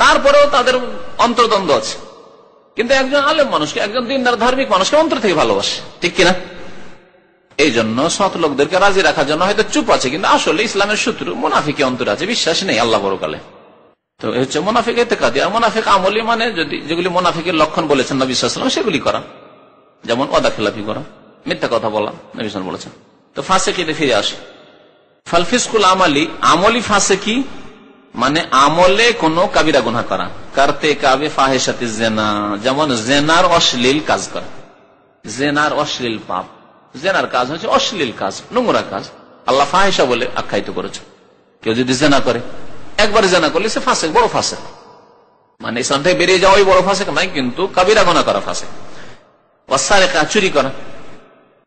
তারপরেও তাদের অন্তর্দ্বন্দ্ব আছে। কিন্তু একজন আলেম মানুষকে, একজন দিনদার ধার্মিক মানুষকে অন্তর থেকে ভালোবাসে, ঠিক কিনা? এই জন্য সৎ লোকদেরকে রাজি রাখার জন্য হয়তো চুপ আছে, কিন্তু আসলে ইসলামের শত্রু, মুনাফিকি অন্তর আছে, বিশ্বাস নেই আল্লাহ পরকালে। তো হচ্ছে মুনাফিক ইতিকাদি। আর মুনাফিক আমলি মানে যেগুলি মুনাফিকের লক্ষণ বলেছেন নবী সাল্লাল্লাহু আলাইহি ওয়াসাল্লাম, সেগুলি করা, যেমন ওয়াদা খেলাফি করা, মিথ্যা কথা বলা, নবী সাল্লাল্লাহু আলাইহি ওয়াসাল্লাম বলেছেন। তো ফাসিকিতে ফিরে আসে, ফাল ফিসকুল আমালি, আমলি ফাসিকি মানে আমলে কোন কাবিরা গুনাহ করা, করতে কাবে ফাহিশাতি জিনা, যেমন জেনার অশ্লীল কাজ করা, জেনার অশ্লীল পাপ, জেনার কাজ হচ্ছে অশ্লীল কাজ, নোংরা কাজ, আল্লাহ ফাহিশা বলে আখ্যায়িত করেছে। কেউ যদি জেনা করে, একবার জেনা করলে সে ফাসেক, বড় ফাসেক, মানে ইসলাম থেকে বেরিয়ে যাওয়াই বড় ফাসেক নয়, কিন্তু কাবিরা গুনাহ করা ফাসেক। ওয়াসারিকা, চুরি করা,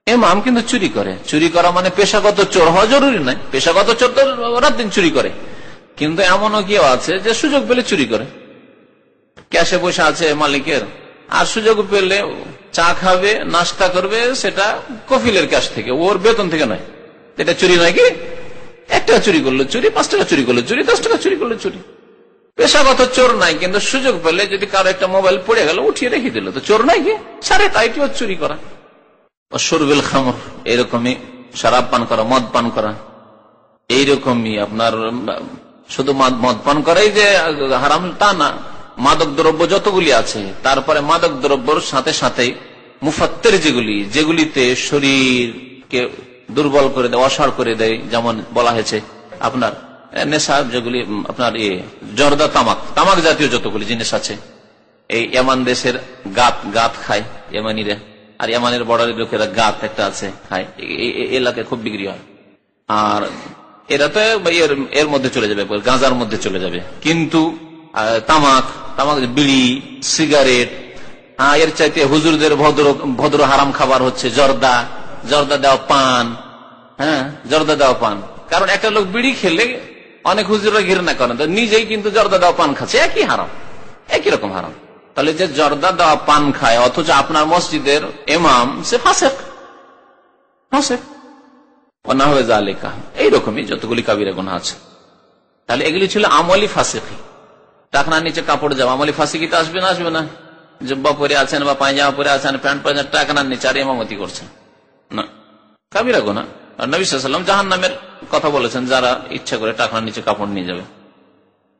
ইমাম কিন্তু চুরি করে, চুরি করা মানে পেশাগত চোর হওয়া জরুরি নয়, পেশাগত চোর তো রাত দিন চুরি করে, কিন্তু এমনও কেউ আছে যে সুযোগ পেলে চুরি করে, ক্যাশে পয়সা আছে মালিকের, আর সুযোগ পেলে চা খাবে, নাস্তা করবে, সেটা কফিলের ক্যাশ থেকে, ওর বেতন থেকে নয়। এটা চুরি নয় কি? 1 টাকা চুরি করলো চুরি, 5 টাকা চুরি করলো চুরি, 10 টাকা চুরি করলো চুরি, পেশাগত চোর নাই, কিন্তু সুযোগ পেলে যদি কারো একটা মোবাইল পড়ে গেল উঠিয়ে রেখে দিল, তো চোর নাই কি? সারে তাইটিও চুরি করা। শরবেল খামর, এরকমই শরাব পান করা, মদ পান করা, এইরকমই আপনার শুধু মদ পান করাই যে হারাম তা না, মাদক দ্রব্য যতগুলি আছে, তারপরে মাদক দ্রব্যর সাথে সাথে মুফাত্তের যেগুলিতে শরীরকে দুর্বল করে দেয়, অসাড় করে দেয়, যেমন বলা হয়েছে আপনার নেশা, যেগুলি আপনার জর্দা, তামাক জাতীয় যতগুলি জিনিস আছে। এই ইয়ামান দেশের গাত খায় ইয়ামানিরা, আর ইয়ামানের বর্ডারের লোকেরা গাত একটা আছে খায়, এলাকায় খুব বিক্রি হয়। আর এরা তো এর মধ্যে চলে যাবে, গাঁজার মধ্যে চলে যাবে। কিন্তু তামাক, বিড়ি, সিগারেট, এর চাইতে হুজুরদের ভদ্র হারাম খাবার হচ্ছে জর্দা দেওয়া পান। হ্যাঁ, জর্দা দেওয়া পান, কারণ একটা লোক বিড়ি খেলে অনেক হুজুররা ঘৃণা করেন, নিজেই কিন্তু জর্দা দেওয়া পান খাচ্ছে, একই হারাম, একই রকম হারাম। তাহলে যে জর্দা দেওয়া পান খায়, অথচ আপনার মসজিদের ইমাম সে ফাসেক, না হয়ে যা লেখা, এইরকমই যতগুলি কাবিরা গুনাহ আছে। তাহলে এগুলি ছিল আমলি ফাসিকি। টাকনার নিচে কাপড় যাওয়া আমলি ফাসিকিতে আসবে না? আসবে না। জুব্বা পরে আছেন বা পায়জামা পরে আছেন, প্যান্ট পরে আছেন, টাকনার নিচে আর ইমামতি করছেন না, কাবিরা গুনাহ। আর নবী সাল্লাল্লাহু আলাইহি ওয়াসাল্লাম জাহান্নামের কথা বলেছেন, যারা ইচ্ছা করে টাকনার নিচে কাপড় নিয়ে যাবে।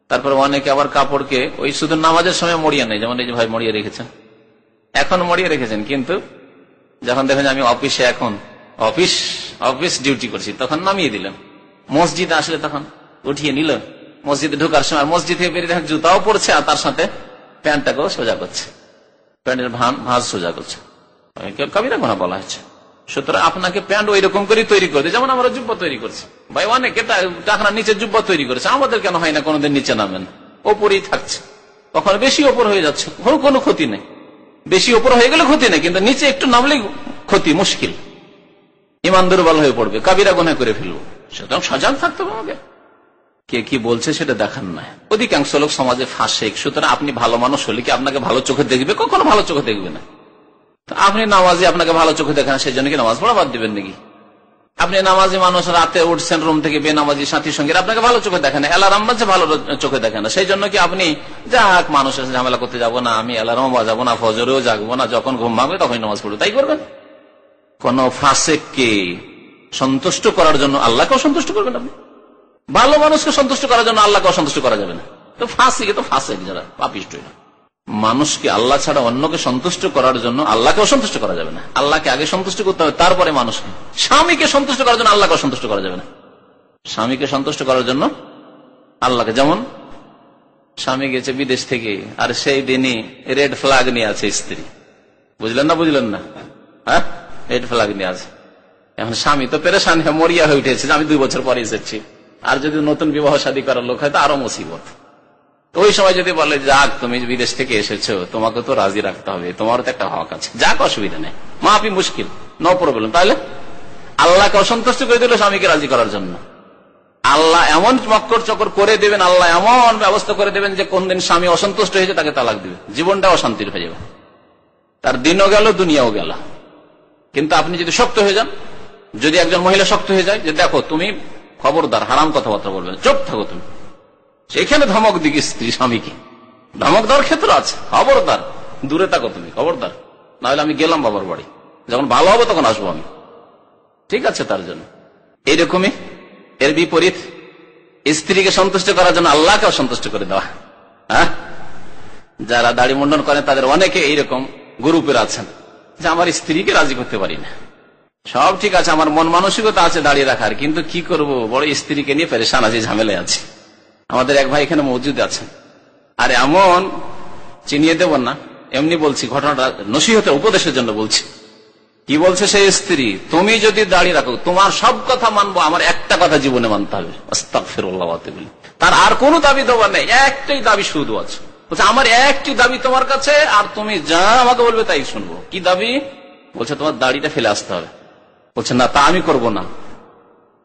তারপরে অনেকে আবার কাপড়কে ওই শুধু নামাজের সময় মরিয়ে নেই, যেমন এই যে ভাই মরিয়ে রেখেছেন, এখন মরিয়ে রেখেছেন, কিন্তু যখন দেখেন আমি অফিসে, এখন অফিস ডিউটি করছি, তখন নামিয়ে দিলেন। মসজিদে আসলে তখন উঠিয়ে নিল, মসজিদে ঢোকার সময় মসজিদ থেকে বেরিয়ে দেখেন জুতাও পড়ছে, আর তার সাথে প্যান্টটাকেও সোজা করছে, প্যান্টের ভাঁজ সোজা করছে, কাবিরা গুনাহ বলা হয়েছে। সুতরাং আপনাকে প্যান্ট ওই রকম করে তৈরি করে যেমন আমরা জুব্বা তৈরি করছি ভাই, অনেকে টাকার নিচে জুব্বা তৈরি করেছে, আমাদের কেন হয় না কোনোদিন নিচে নামেন, ওপরেই থাকছে, কখনো বেশি ওপর হয়ে যাচ্ছে, কোনো ক্ষতি নেই, বেশি ওপর হয়ে গেলে ক্ষতি নেই, কিন্তু নিচে একটু নামলেই ক্ষতি, মুশকিল, ইমান দুর্বল হয়ে পড়বে, কাবিরা গুনাহ করে ফেলবো। সুতরাং সজাগ থাকতে হবে আমাকে, কে কি বলছে সেটা দেখার নয়। অধিকাংশ লোক সমাজে ফাঁসেক, সুতরাং আপনি ভালো মানুষ হলে কি আপনাকে ভালো চোখে দেখবে? কখনো ভালো চোখে দেখবে না। আপনি নামাজি, আপনাকে ভালো চোখে দেখেন, সেই জন্য কি নামাজ পড়া বাদ দিবেন নাকি? আপনি নামাজি মানুষ, রাতে উঠছেন রুম থেকে বেনামাজি সাথী সঙ্গে, আপনাকে ভালো চোখে দেখেন, অ্যালার্ম বাজছে ভালো চোখে দেখেন না, সেই জন্য কি আপনি যাক মানুষের ঝামেলা করতে যাবো না, আমি অ্যালার্ম বাজাবো না, ফজরেও জাগবো না, যখন ঘুম ভাঙবে তখন নামাজ পড়বো, তাই করবেন? কোন ফাসেককে সন্তুষ্ট করার জন্য আল্লাহকেও সন্তুষ্ট করবেন আপনি? ভালো মানুষকে সন্তুষ্ট করার জন্য আল্লাহকে অসন্তুষ্ট করা যাবে না। তো ফাসেক যারা পাপিষ্ট, মানুষকে আল্লাহ ছাড়া অন্যকে সন্তুষ্ট করার জন্য আল্লাহকে অসন্তুষ্ট করা যাবে না। আল্লাহকে আগে সন্তুষ্ট করতে হবে, তারপরে মানুষকে। স্বামীকে সন্তুষ্ট করার জন্য আল্লাহকে অসন্তুষ্ট করা যাবে না। স্বামীকে সন্তুষ্ট করার জন্য আল্লাহকে, যেমন স্বামী গেছে বিদেশ থেকে, আর সেই দিনই রেড ফ্ল্যাগ নিয়ে আছে স্ত্রী, বুঝলেন না? হ্যাঁ, রেড ফ্ল্যাগ নিয়ে আছে। এখন স্বামী তো পেরেশান হয়ে মরিয়া হয়ে উঠেছে যে আমি 2 বছর পরে এসেছি, আর যদি নতুন বিবাহ শাদী করার লোক হয় তো আরো মুসিবত। ওই সময় যদি বলে যাক তুমি বিদেশ থেকে এসেছো, তোমাকে তো রাজি রাখতে হবে, তোমারও তো একটা হক আছে, যাক অসুবিধা নেই, মাফি মুশকিল, নো প্রবলেম। তাহলে আল্লাহকে অসন্তুষ্ট করে দিল স্বামীকে রাজি করার জন্য। আল্লাহ এমন মক্কর চক্কর করে দেবেন, আল্লাহ এমন ব্যবস্থা করে দেবেন যে কোনদিন স্বামী অসন্তুষ্ট হয়েছে তাকে তালাক দিবে, জীবনটা অশান্তির হয়ে যাবে, তার দিনও গেল দুনিয়াও গেল। কিন্তু আপনি যদি শক্ত হয়ে যান, যদি একজন মহিলা শক্ত হয়ে যায় যে দেখো তুমি খবরদার হারাম কথাবার্তা বলবে, চুপ থাকো তুমি, সেখানে ধমক দিকে স্ত্রী স্বামীকে ধমক দেওয়ার ক্ষেত্র আছে, খবরদার দূরে থাকো তুমি, খবরদার, না হলে আমি গেলাম বাবার বাড়ি, যখন ভালো হবে তখন আসবো আমি, ঠিক আছে? তার জন্য এইরকমই এর বিপরীত স্ত্রীকে সন্তুষ্ট করার জন্য আল্লাহকে সন্তুষ্ট করে দেওয়া। হ্যাঁ, যারা দাড়ি মুন্ডন করেন তাদের অনেকে এইরকম গ্রুপের আছেন যে আমার স্ত্রীকে রাজি করতে পারি না। সব ঠিক আছে, আমার মন মানসিকতা আছে দাঁড়িয়ে রাখার, কিন্তু কি করব, বড় স্ত্রীকে নিয়ে পেরেশান আছে, ঝামেলায় আছে। আমাদের এক ভাই এখানে মজুদ আছেন, আর এমন চিনিয়ে দেব না, এমনি বলছি, ঘটনাটা নসিহতের উপদেশের জন্য বলছি। কি বলছে সেই স্ত্রী, তুমি যদি দাঁড়িয়ে রাখো তোমার সব কথা মানবো, আমার একটা কথা জীবনে মানতে হবে, আস্তাগফিরুল্লাহ বলি। তার আর কোনো দাবি দেওয়ার নেই, একটাই দাবি শুধু আছে, বলছে আমার একটি দাবি তোমার কাছে, আর তুমি যা আমাকে বলবে তাই শুনবো। কি দাবি? বলছে তোমার দাড়িটা ফেলে আসতে হবে। বলছে না, তা আমি করব না।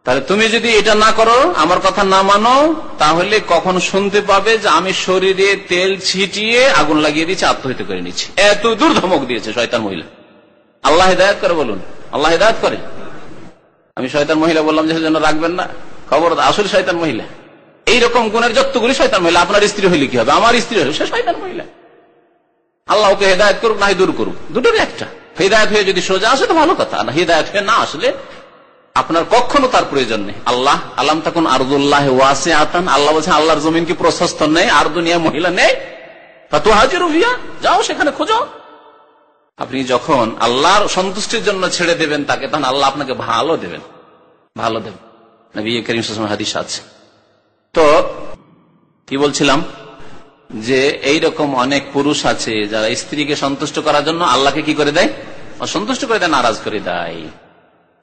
তাহলে তুমি যদি এটা না করো, আমার কথা না মানো, তাহলে কখন শুনতে পাবে যে আমি শরীরে তেল ছিটিয়ে আগুন লাগিয়ে দিচ্ছি, আত্মহত্যা করে নিচ্ছি। এত দূর ধমক দিয়েছে শয়তান মহিলা। আল্লাহ হিদায়াত করে, বলুন আল্লাহ হিদায়াত করে। আমি শয়তান মহিলা বললাম যে জন্য রাখবেন না, খবর আসলে শয়তান মহিলা। এইরকম গুণের যতগুলি শয়তান মহিলা, আপনার স্ত্রী হইলে কি হবে, আমার স্ত্রী হইলে সে শয়তান মহিলা। আল্লাহ ওকে হেদায়ত করুক, না দূর করুক, দুটোরই একটা। হিদায়ত হয়ে যদি সোজা আসে তো ভালো কথা, না হিদায়ত হয়ে না আসলে আপনার কখনো তার প্রয়োজন নেই। আল্লাহ আলাম তখন আরদুল্লাহ ওয়াসে আতান, আল্লাহ বলছেন আল্লাহর জমিন কি প্রশস্ত নেই, আর দুনিয়া মহিলা নেই, তা তো হাজির ভিয়া যাও সেখানে খোঁজো। আপনি যখন আল্লাহর সন্তুষ্টির জন্য ছেড়ে দেবেন তাকে, তখন আল্লাহ আপনাকে ভালো দেবেন, ভালো দেবেন। নবী করিম সাল্লাল্লাহু আলাইহি ওয়াসাল্লাম হাদিস আছে। তো কি বলছিলাম, যে এইরকম অনেক পুরুষ আছে যারা স্ত্রীকে সন্তুষ্ট করার জন্য আল্লাহকে কি করে দেয়, অসন্তুষ্ট করে দেয়, নারাজ করে দেয়।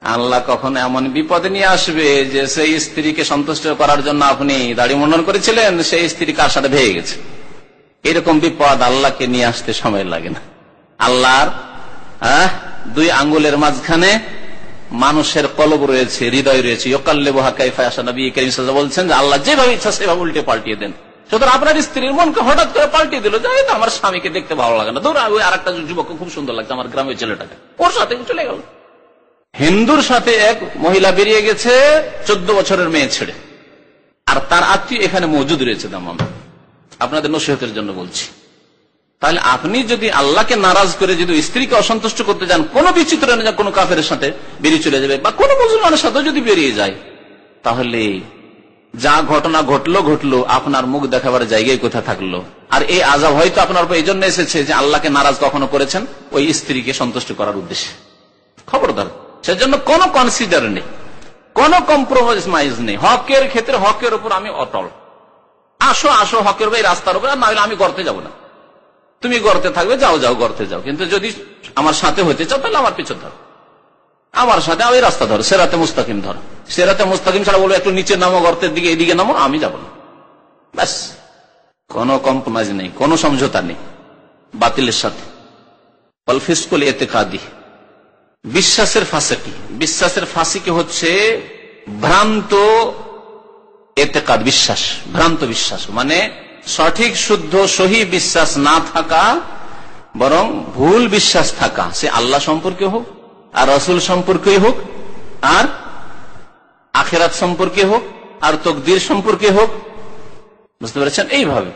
আল্লাহ কখন এমন বিপদে নিয়ে আসবে যে সেই স্ত্রীকে সন্তুষ্ট করার জন্য আপনি দাড়ি মুন্ডন করেছিলেন, সেই স্ত্রী কার সাথে ভেঙে গেছে। এরকম বিপদ আল্লাহকে নিয়ে আসতে সময় লাগে না। আল্লাহর 2 আঙ্গুলের মাঝখানে মানুষের কলব রয়েছে, হৃদয় রয়েছে। ইয়াকাল্লিবুহা কাইফা ইয়াশা, নবী করিম সাল্লাল্লাহু আলাইহি ওয়াসাল্লাম বলছেন যে আল্লাহ যেভাবে ইচ্ছা সেভাবে উল্টে পাল্টিয়ে দেন। সুতরাং আপনার স্ত্রীর মনকে হঠাৎ করে পাল্টিয়ে দিল, যে আমার স্বামীকে দেখতে ভালো লাগে না, ধরো আর একটা যুবক খুব সুন্দর লাগছে আমার গ্রামের ছেলেটাকে, ওর সাথে চলে গেল। হিন্দুর সাথে এক মহিলা বেরিয়ে গেছে 14 বছরের মেয়ে ছেড়ে, আর তার আত্মীয় এখানে মজুদ রয়েছে। দাম আপনাদের নসিহতের জন্য বলছি। তাহলে আপনি যদি আল্লাহকে নারাজ করে যদি স্ত্রীকে অসন্তুষ্ট করতে যান, কোন বিচিত্র না, কোন কাফের সাথে বেরিয়ে চলে যাবে, বা কোন মুসলমানের সাথে যদি বেরিয়ে যায়, তাহলে যা ঘটনা ঘটলো, আপনার মুখ দেখাবার জায়গায় কোথায় থাকলো। আর এই আযাব হয়তো আপনার উপর এই জন্য এসেছে যে আল্লাহকে নারাজ কখনো করেছেন ওই স্ত্রীকে সন্তুষ্ট করার উদ্দেশ্যে। খবরদার, সেজন্য কোন কনসিডার নেই, কোন কম্প্রোমাইজ নেই। হকের ক্ষেত্রে হকের উপর আমি অটল। আসো হকের উপর, এই রাস্তার উপর, না হলে আমি গর্তে যাব না। তুমি গর্তে থাকবে, যাও গর্তে যাও, কিন্তু যদি আমার সাথে হতে চাও তাহলে আমার পিছনে থাকো। আমার সাথে ওই রাস্তা ধরো, সেরাতে মুস্তাকিম ধরো। সেরাতে মুস্তাকিম ছাড়া বলবো একটু নিচে নামো, গর্তের দিকে, এদিকে নামো, আমি যাবো না। ব্যাস, কোনো কম্প্রোমাইজ নেই, কোনো সমঝোতা নেই বাতিলের সাথে। ফিসকুল ইতিকাদি, বিশ্বাসের ফাঁসিকি। বিশ্বাসের ফাঁসিকি হচ্ছে ভ্রান্ত ইতিকাদ, বিশ্বাস, ভ্রান্ত বিশ্বাস, মানে সঠিক শুদ্ধ সহি বিশ্বাস না থাকা, বরং ভুল বিশ্বাস থাকা। সে আল্লাহ সম্পর্কে হোক, আর রসুল সম্পর্কে হোক, আর আখিরাত সম্পর্কে হোক, আর তকদির সম্পর্কে হোক। বুঝতে পেরেছেন? এইভাবে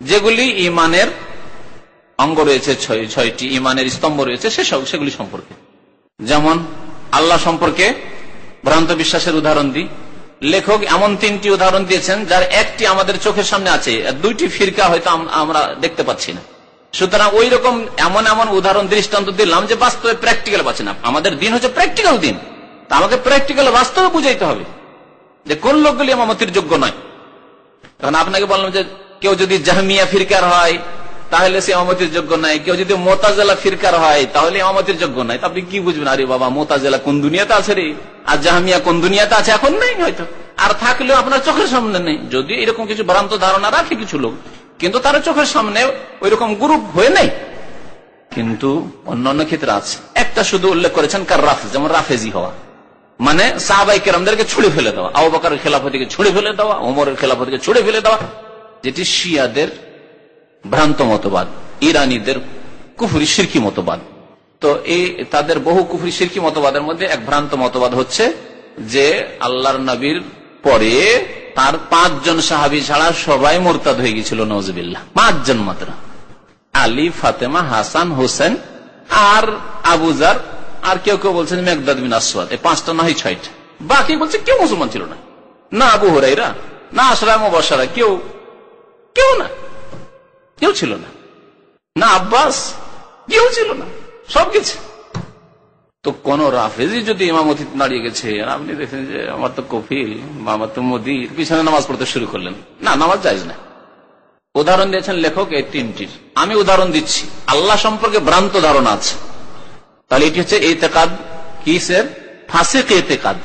যেগুলি ইমানের অঙ্গ রয়েছে, ছয়টি ইমানের স্তম্ভ রয়েছে, সেগুলি সম্পর্কে। যেমন আল্লাহ সম্পর্কে ভ্রান্ত বিশ্বাসের উদাহরণ দিই। লেখক এমন 3টি উদাহরণ দিয়েছেন, যার একটি আমাদের চোখের সামনে আছে, 2টি ফিরকা হয়তো আমরা দেখতে পাচ্ছি না। সুতরাং ওই রকম এমন এমন উদাহরণ দৃষ্টান্ত দিলাম যে বাস্তবে প্র্যাকটিক্যাল পাচ্ছি না। আমাদের দিন হচ্ছে প্র্যাকটিক্যাল দিন, তা আমাকে প্র্যাকটিক্যাল বাস্তবে বুঝাইতে হবে যে কোন লোকগুলি ইমামতির যোগ্য নয়। এখন আপনাকে বললাম যে কেউ যদি জাহমিয়া ফিরকার হয় তাহলে সে ইমামতির যোগ্য নয়, কেউ যদি মুতাজিলা ফিরকার হয় তাহলে ইমামতির যোগ্য নয়। আপনি কি বুঝবেন? আরে বাবা, মুতাজিলা কোন দুনিয়াতে আছে রে, আর জাহমিয়া কোন দুনিয়াতে আছে, এখন নেই হয়তো, আর থাকলেও আপনার চোখের সামনে নেই। যদি এরকম কিছু ভ্রান্ত ধারণা রাখে কিছু লোক, কিন্তু তারা চোখের সামনে ওই রকম গ্রুপ হয়ে নেই। কিন্তু অন্যান্য ক্ষেত্রে আছে। একটা শুধু উল্লেখ করেছেন কার রাফেজ, যেমন রাফেজি হওয়া, মানে সাহাবায়ে কেরামদেরকে ছুড়ে ফেলে দেওয়া, আবু বকরের খেলাফতকে ছুড়ে ফেলে দেওয়া, ওমরের খেলাফতকে ছুড়ে ফেলে দেওয়া, যেটি শিয়াদের ভ্রান্ত মতবাদ, ইরানিদের কুফরি শিরকি মতবাদ। তো এই তাদের বহু কুফরি শিরকি মতবাদের মধ্যে এক ভ্রান্ত মতবাদ হচ্ছে যে আল্লাহর নবীর পরে তার 5 জন সাহাবী ছাড়া সবাই মুরতাদ হয়ে গেছিল, নওয়াজুবিল্লাহ। 5 জন মাত্র, আলী, ফাতেমা, হাসান, হোসেন আর আবু যার, আর কেউ কেউ বলছেন মেকদাদ বিন আসওয়াদ। এই 5টা না হয় 6টা, বাকি বলছে কেউ মুসলমান ছিল না। না আবু হুরায়রা, না আশরা মুবাশশারা, কেউ না, কেউ ছিল না। না আব্বাস, কেউ ছিল না, সব গেছে। তো কোন রাফেজি যদি ইমামতি দাঁড়িয়ে গেছে, আপনি দেখেন যে আমার তো কফিল বা আমার তো মোদির পিছনে নামাজ পড়তে শুরু করলেন, না, নামাজ জায়েজ না। উদাহরণ দিয়েছেন লেখক এই 3টির। আমি উদাহরণ দিচ্ছি। আল্লাহ সম্পর্কে ভ্রান্ত ধারণা আছে, তাহলে এটি হচ্ছে ইতিকাদ, কিসের? ফাসিক ইতিকাদ,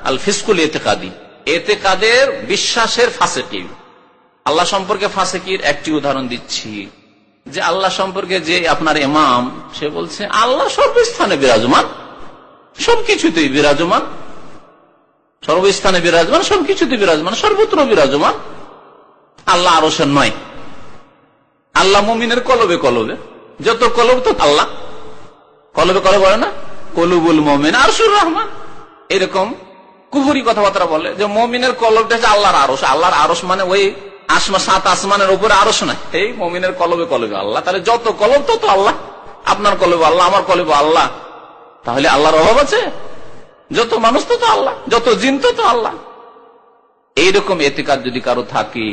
আল ফিসকুল ইতিকাদি, ইতিকাদের বিশ্বাসের ফাসিকি। আল্লাহ সম্পর্কে ফাসিকির একটি উদাহরণ দিচ্ছি, যে আল্লাহ সম্পর্কে যে আপনার ইমাম, সে বলছে আল্লাহ সর্বস্থানে বিরাজমান, সবকিছুতেই বিরাজমান, সর্বস্থানে বিরাজমান, সবকিছুতে বিরাজমান, সর্বত্র বিরাজমান। আল্লাহ আরশের নয়, আল্লাহ মুমিনের কলবে কলবে, যত কলব তো আল্লাহ কলবে কলবে বলে না, কলুবুল মুমিন আরশুর রহমান। এরকম কুফরি কথাবার্তা বলে যে মুমিনের কলবটা হচ্ছে আল্লাহর আরশ। আল্লাহর আরশ মানে ওই 7 আসমানের উপরে আরশ নাই, এই মুমিনের কলবে কলবে আল্লাহ। তাহলে যত কলব তত আল্লাহ, আপনার কলবে আল্লাহ, আমার কলবে আল্লাহ। তাহলে আল্লাহর অভাব আছে? যত মানুষ তত আল্লাহ, যত জিন তত আল্লাহ। এইরকম ইতিকাদ যদি কারো থাকে,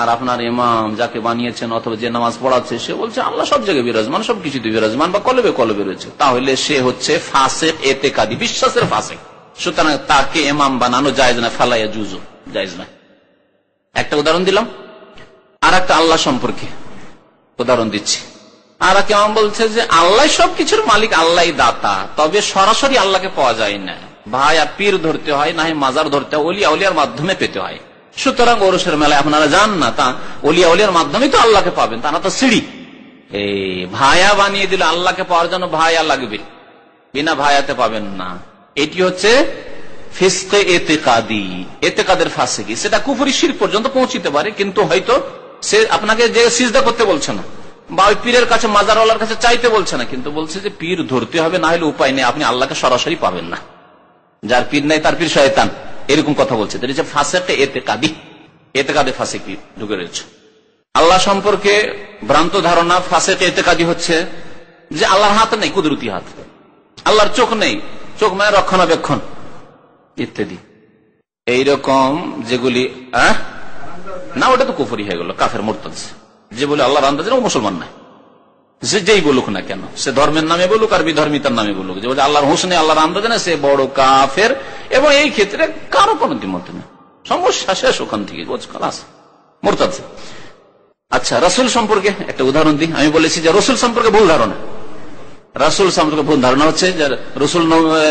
আর আপনার ইমাম যাকে বানিয়েছেন অথবা যে নামাজ পড়াচ্ছে সে বলছে আল্লাহ সব জায়গায় বিরাজমান, সবকিছুতে বিরাজমান, বা কলবে কলবে রয়েছে, তাহলে সে হচ্ছে ফাসিক ইতিকাদি, বিশ্বাসের ফাসিক। সুতরাং তাকে ইমাম বানানো জায়েজ না, ফালায়া জুজু, জায়েজ না। একটা উদাহরণ দিলাম। আর একটা আল্লাহ সম্পর্কে উদাহরণ দিচ্ছি। আর কেমন বলছে যে আল্লাহ সবকিছুর মালিক, আল্লাহ দাতা, তবে সরাসরি আল্লাহকে পাওয়া যায় না, ভাই আর পীর ধরতে হয়, না হয় মাজার ধরতে হয়, ওলিয়া উলিয়ার মাধ্যমে পেতে হয়। সুতরাং ওরসের মেলায় আপনারা যান না, তা ওলিয়া উলিয়ার মাধ্যমে তো আল্লাহকে পাবেন, তা না তো সিঁড়ি। এই ভায়া বানিয়ে দিলে আল্লাহকে পাওয়ার জন্য ভায়া লাগবে, বিনা ভায়াতে পাবেন না। এটি হচ্ছে ফিসকে ইতিকাদি, ইতিকাদের ফাসিকি। সেটা কুফরি শিরক পর্যন্ত পৌঁছিতে পারে, কিন্তু হয়তো সে আপনাকে যে সিজদা করতে বলছে না, বা ওই পীরের কাছে, মাজারওয়ালার কাছে চাইতে বলছে না, কিন্তু বলছে যে পীর ধরতে হবে, না হলে উপায় নেই, আপনি আল্লাহকে সরাসরি পাবেন না, যার পীর নাই তার পীর শয়তান, এরকম কথা বলছে। ফাসিকে ইতিকাদি, ইতিকাদে ফাসিকি ঢুকে রয়েছে। আল্লাহ সম্পর্কে ভ্রান্ত ধারণা ফাসিকে ইতিকাদি হচ্ছে যে আল্লাহর হাত নেই, কুদরতি হাত, আল্লাহর চোখ নেই, চোখ মানে রক্ষণাবেক্ষণ ইত্যাদি। এইরকম যেগুলি না, ওটা তো কুফরি হয়ে গেল, কাফের মুরতাদ। যে বলে আল্লাহর আন্দাজ ও মুসলমান না, সে যেই বলুক না কেন, সে ধর্মের নামে বলুক আর বিধর্মিতার নামে বলুক, যে বলে আল্লাহর হোসনে আল্লাহর আন্দাজ না, সে বড় কাফের। এবং এই ক্ষেত্রে কারো কোনো দ্বিমত নেই, সমস্যা শেষ ওখান থেকে, মুরতাদ। আচ্ছা, রসুল সম্পর্কে একটা উদাহরণ দিই। আমি বলেছি যে রসুল সম্পর্কে ভুল ধারণা, রাসূল সম্পর্কে ভুল ধারণা হচ্ছে যে রাসূল